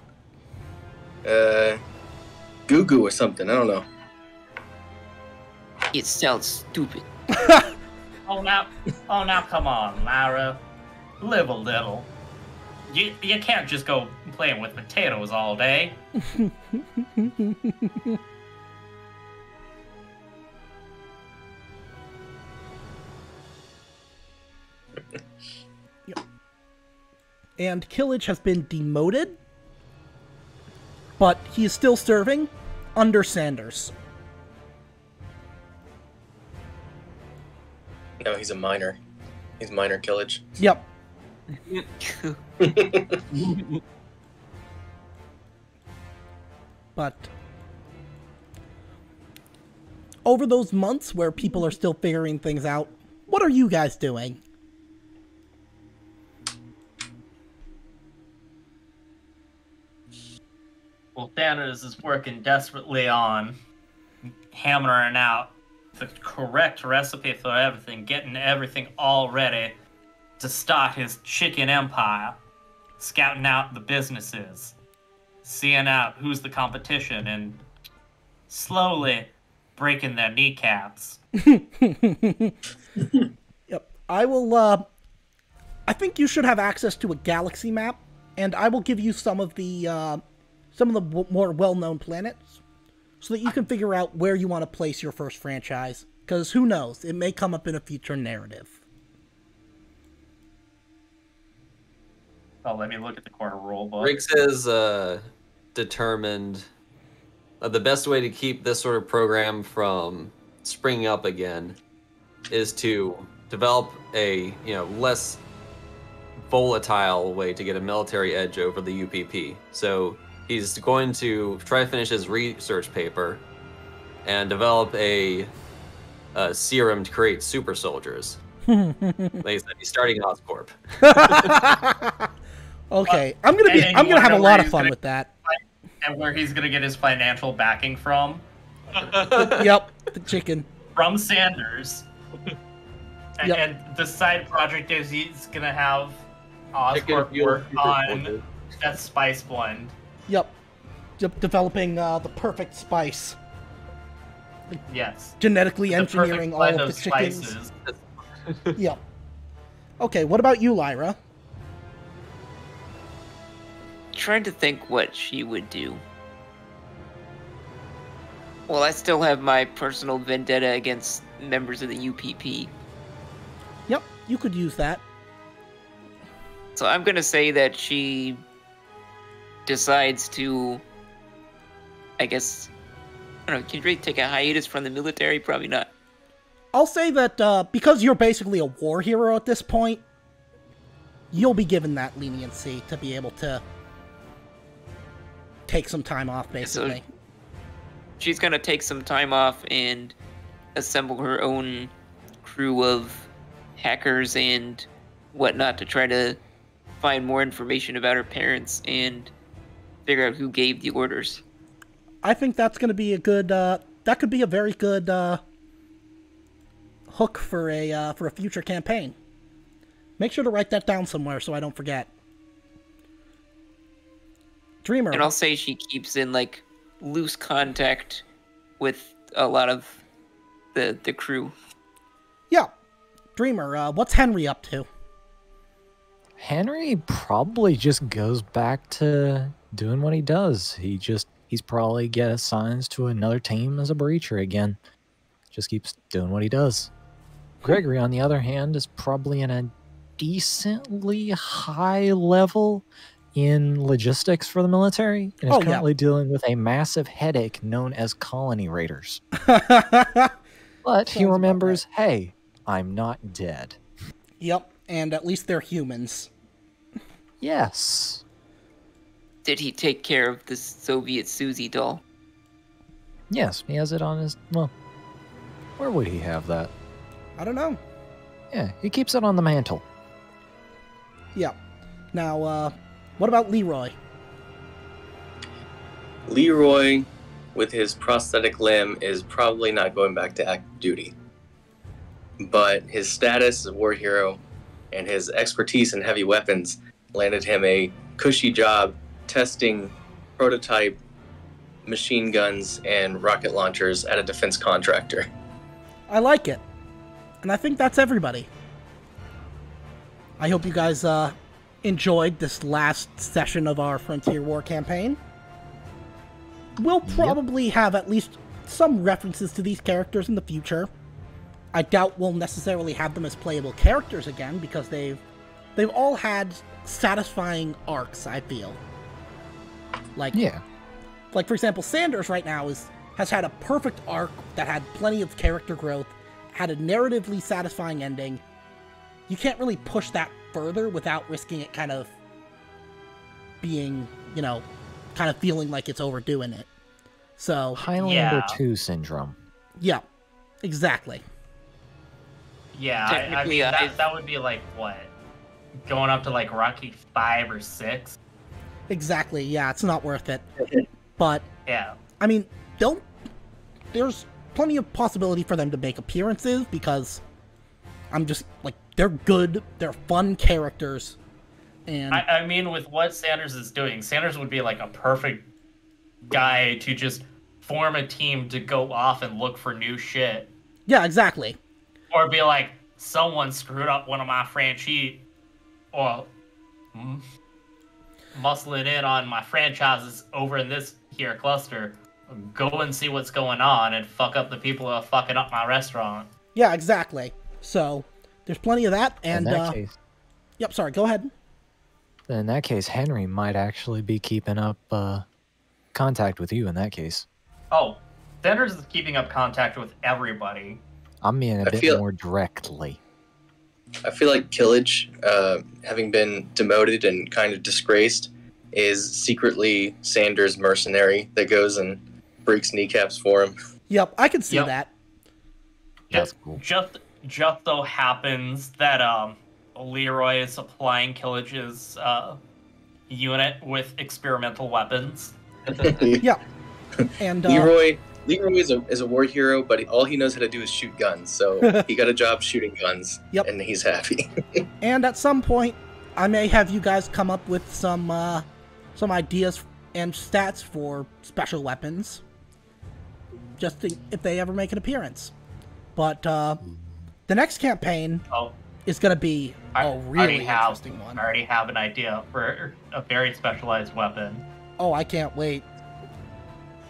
Goo Goo or something, I don't know. It sounds stupid. Oh now come on, Lyra. Live a little. You can't just go playing with potatoes all day. And Killage has been demoted, but he is still serving under Sanders. No, he's a minor. He's minor Killage. Yep. But over those months where people are still figuring things out, what are you guys doing? Well, Thanos is working desperately on hammering out the correct recipe for everything, getting everything all ready to start his chicken empire, scouting out the businesses, seeing out who's the competition, and slowly breaking their kneecaps. Yep. I will, I think you should have access to a galaxy map, and I will give you some of the more well-known planets, so that you can figure out where you want to place your first franchise. Because who knows, it may come up in a future narrative. Oh, let me look at the core rule book. Riggs has determined the best way to keep this sort of program from springing up again is to develop a less volatile way to get a military edge over the UPP. So he's going to try to finish his research paper and develop a serum to create super soldiers. Like I said, he's starting Oscorp. Okay, I'm gonna have a lot of fun with that. And where he's gonna get his financial backing from? Yep, the chicken. From Sanders. And, Yep. and the side project is he's gonna have Chicken Oscorp fuel work super on soldiers. that spice blend. Yep, developing the perfect spice. Yes. Genetically The engineering perfect all blend of the chickens. spices. Yep. Okay, what about you, Lyra? Trying to think what she would do. Well, I still have my personal vendetta against members of the UPP. Yep, you could use that. So I'm gonna say that she decides to, I guess, I don't know, can you really take a hiatus from the military? Probably not. I'll say that because you're basically a war hero at this point, you'll be given that leniency to be able to take some time off, basically. She's gonna take some time off and assemble her own crew of hackers and whatnot to try to find more information about her parents and figure out who gave the orders. I think that's going to be a good. That could be a very good hook for a future campaign. Make sure to write that down somewhere so I don't forget. Dreamer. And I'll say she keeps in like loose contact with a lot of the crew. Yeah. Dreamer, what's Henry up to? Henry probably just goes back to doing what he does. He's probably get assigned to another team as a breacher again. Just keeps doing what he does. Gregory, on the other hand, is probably in a decently high level in logistics for the military and is currently dealing with a massive headache known as colony raiders. But he remembers, hey, I'm not dead. Yep, and at least they're humans. Yes. Did he take care of the Soviet Susie doll? Yes, he has it on his... Well, where would he have that? I don't know. Yeah, he keeps it on the mantle. Yeah. Now, what about Leroy? Leroy, with his prosthetic limb, is probably not going back to active duty. But his status as a war hero and his expertise in heavy weapons landed him a cushy job testing prototype machine guns and rocket launchers at a defense contractor. I like it. And I think that's everybody. I hope you guys enjoyed this last session of our Frontier War campaign. We'll probably have at least some references to these characters in the future. I doubt we'll necessarily have them as playable characters again, because they've all had satisfying arcs, I feel. Like, for example, Sanders right now has had a perfect arc that had plenty of character growth, had a narratively satisfying ending. You can't really push that further without risking it kind of being, kind of feeling like it's overdoing it. So Highlander 2 syndrome. Yeah, exactly. Yeah, I mean, that would be like, what? Going up to like Rocky 5 or 6? Exactly, yeah, it's not worth it. But, yeah. I mean, there's plenty of possibility for them to make appearances, because I'm just, like, they're good, they're fun characters, and... I mean, with what Sanders is doing, Sanders would be like a perfect guy to just form a team to go off and look for new shit. Yeah, exactly. Or be like, someone screwed up one of my franchise, or muscling in on my franchises over in this here cluster. Go and see what's going on and fuck up the people who are fucking up my restaurant. Yeah, exactly. So, there's plenty of that, and, in that case, yep, sorry, go ahead. In that case, Henry might actually be keeping up contact with you in that case. Oh, Sanders is keeping up contact with everybody. I'm being a bit more directly. I feel like Killage, having been demoted and kind of disgraced, is secretly Sanders' mercenary that goes and breaks kneecaps for him. Yep, I can see that. That's cool. Just so happens that Leroy is supplying Killage's unit with experimental weapons. Yeah, and Leroy is a war hero, but all he knows how to do is shoot guns. So he got a job shooting guns, and he's happy. And at some point, I may have you guys come up with some ideas and stats for special weapons, just if they ever make an appearance. But the next campaign is going to be a really interesting one. I already have an idea for a very specialized weapon. Oh, I can't wait.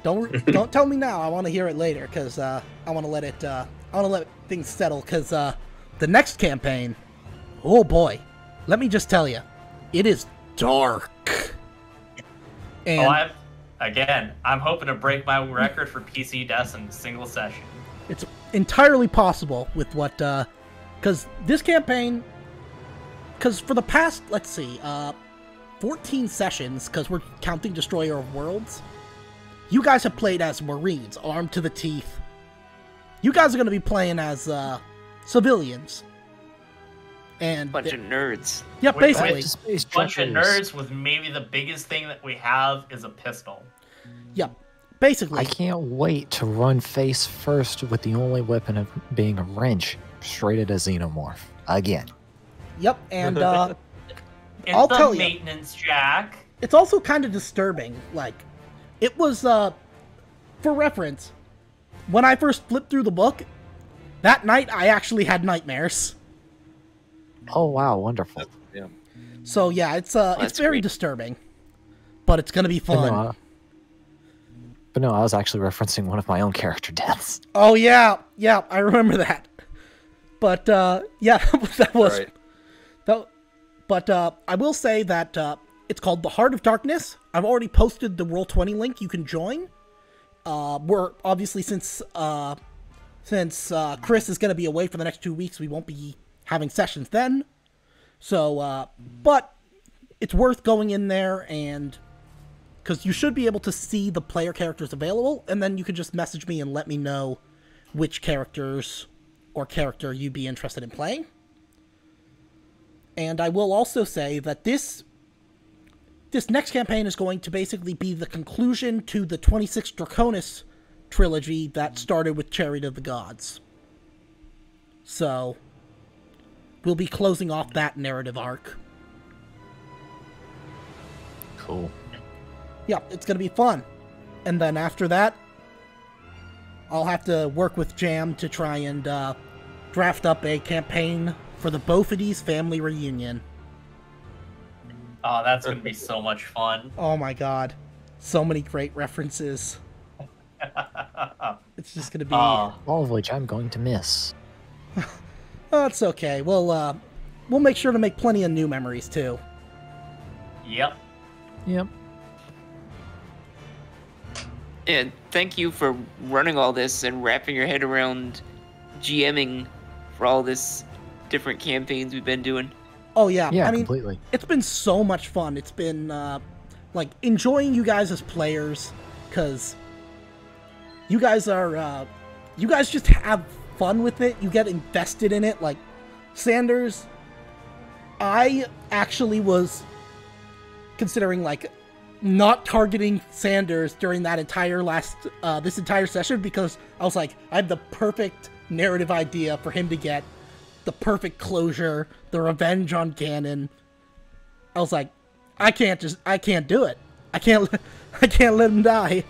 Don't tell me now. I want to hear it later, because I want to let things settle, because the next campaign, oh boy, let me just tell you, it is dark. And I'm hoping to break my record for PC deaths in single session. It's entirely possible with what, because this campaign, because for the past, let's see, 14 sessions, because we're counting Destroyer of Worlds, you guys have played as Marines, armed to the teeth. You guys are going to be playing as civilians. And Bunch of nerds. yeah, Wait, basically. wait. Space Bunch of jumpers. nerds with maybe the biggest thing that we have is a pistol. Yeah, basically. I can't wait to run face first with the only weapon of being a wrench straight at a xenomorph. Again. Yep, and It's I'll the tell you. maintenance jack. it's also kind of disturbing. Like, it was, for reference, when I first flipped through the book, that night I actually had nightmares. Oh wow, wonderful. Yeah. So yeah, it's that's very great. disturbing, but it's gonna be fun. But no, I was actually referencing one of my own character deaths. Oh yeah, I remember that. But yeah, that was Right. that. But I will say that it's called The Heart of Darkness. I've already posted the Roll20 link. You can join. We're obviously since Chris is going to be away for the next 2 weeks, we won't be having sessions then. So, but it's worth going in there, and because you should be able to see the player characters available, and then you can just message me and let me know which characters or character you'd be interested in playing. And I will also say that this next campaign is going to basically be the conclusion to the 26 Draconis trilogy that started with Chariot of the Gods. So, we'll be closing off that narrative arc. Cool. Yeah, it's going to be fun. And then after that, I'll have to work with Jam to try and draft up a campaign for the Bofides family reunion. Oh, that's gonna be so much fun. Oh my god. So many great references. It's just going to be... Oh, All of which I'm going to miss. Oh, it's okay. We'll make sure to make plenty of new memories, too. yep. Yep. And thank you for running all this and wrapping your head around GMing for all this different campaigns we've been doing. Oh, yeah. Yeah, I mean, completely. it's been so much fun. It's been, like, enjoying you guys as players, because you guys are, you guys just have fun with it. You get invested in it. Like, Sanders, I actually was considering, like, not targeting Sanders during that entire this entire session, because I was like, I have the perfect narrative idea for him to get the perfect closure, the revenge on Ganon. I was like, I can't do it. I can't let him die.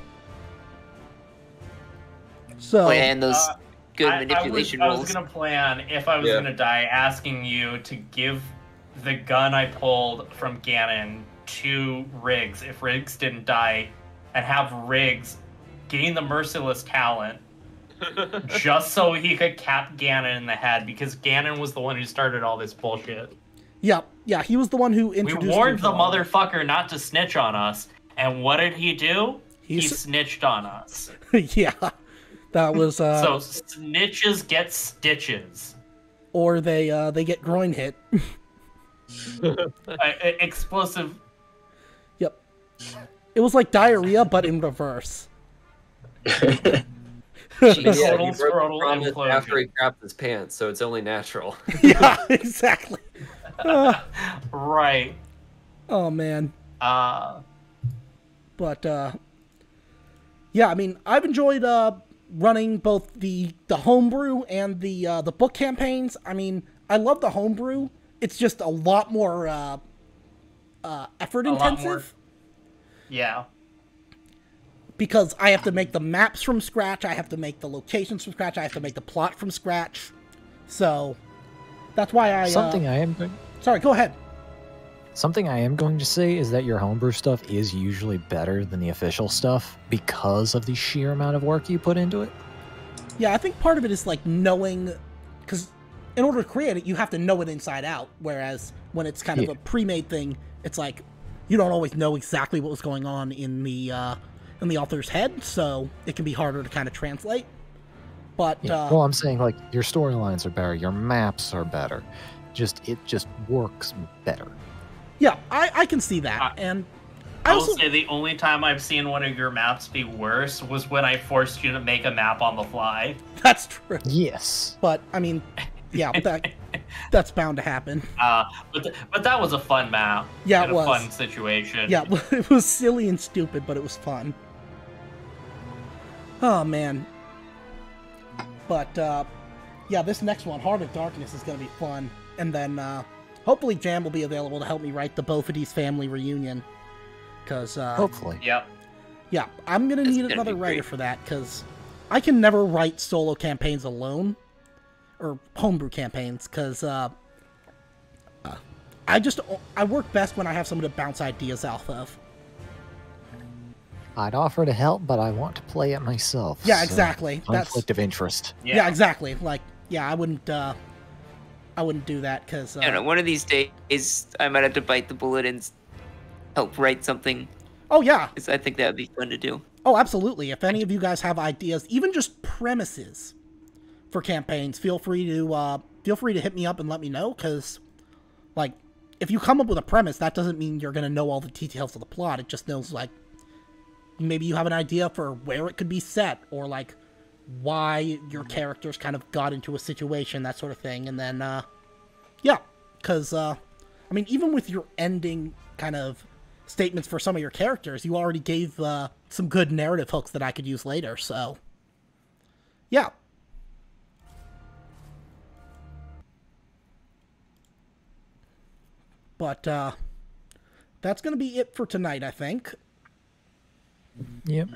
So, And those good manipulation I rolls. was gonna plan, if I was gonna die, asking you to give the gun I pulled from Ganon to Riggs if Riggs didn't die, and have Riggs gain the Merciless talent just so he could cap Ganon in the head, because Ganon was the one who started all this bullshit. yeah, he was the one who We introduced warned me the to all of it. motherfucker not to snitch on us, and what did he do? He He's- snitched on us. Yeah, that was So snitches get stitches. or they get groin hit. Explosive. Yep. It was like diarrhea, but in reverse. Jeez. Yeah, Total he broke the scrotal promise implosion. after he crapped his pants, so it's only natural. Yeah, exactly. Right. Oh man. Uh, But yeah, I mean, I've enjoyed running both the homebrew and the book campaigns. I mean, I love the homebrew. It's just a lot more effort A lot intensive. more. yeah. Because I have to make the maps from scratch, I have to make the locations from scratch, I have to make the plot from scratch. So that's why I Sorry, go ahead. Something I am going to say is that your homebrew stuff is usually better than the official stuff because of the sheer amount of work you put into it. Yeah, I think part of it is like knowing, because in order to create it, you have to know it inside out. Whereas when it's kind of a pre-made thing, it's like you don't always know exactly what was going on in the author's head, so it can be harder to kind of translate. But Well, I'm saying like your storylines are better, your maps are better. It just works better. yeah, I can see that, and I will say the only time I've seen one of your maps be worse was when I forced you to make a map on the fly. that's true. Yes. But I mean, Yeah, but that's bound to happen. But that was a fun map. Yeah, and it was. a fun situation. Yeah, it was silly and stupid, but it was fun. Oh, man. But, yeah, this next one, Heart of Darkness, is going to be fun. And then, hopefully Jam will be available to help me write the Bophades family reunion. Because, Hopefully. Yep. yeah, I'm going to need another writer for that, because I can never write solo campaigns alone. Or homebrew campaigns, because, I work best when I have someone to bounce ideas off of. I'd offer to help, but I want to play it myself. Yeah, so exactly. Conflict of interest. Yeah, exactly. Like, yeah, I wouldn't do that, because... I don't know, one of these days, I might have to bite the bullet and help write something. Oh, yeah. 'Cause I think that would be fun to do. Oh, absolutely. If any of you guys have ideas, even just premises for campaigns, feel free to hit me up and let me know, because, like, if you come up with a premise, that doesn't mean you're going to know all the details of the plot. It just knows, like, maybe you have an idea for where it could be set, or, like, why your characters kind of got into a situation, that sort of thing. And then, yeah, because, I mean, even with your ending kind of statements for some of your characters, you already gave some good narrative hooks that I could use later, so, yeah. But, that's going to be it for tonight, I think. Yep.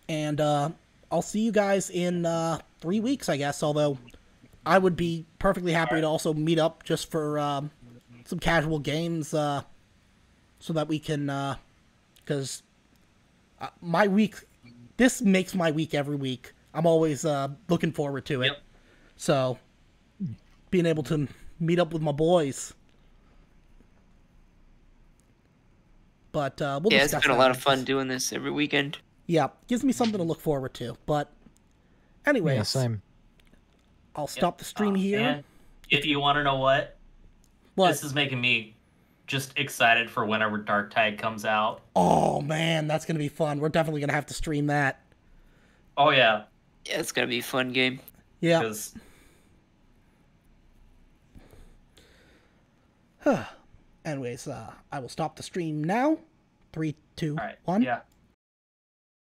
And, I'll see you guys in 3 weeks, I guess, although I would be perfectly happy to also meet up just for some casual games, so that we can, because my week, this makes my week every week. I'm always looking forward to it. Yep. So, being able to meet up with my boys. But we'll Yeah, discuss it's been a that lot of later. fun doing this every weekend. Yeah, gives me something to look forward to. But anyways, Yeah, same. I'll stop the stream here. And if you want to know what, What? this is making me just excited for whenever Dark Tide comes out. Oh man, that's gonna be fun. We're definitely gonna have to stream that. Oh yeah, Yeah, it's gonna be a fun game. Yeah. because Anyways, I will stop the stream now. 3, 2, all right, 1. yeah.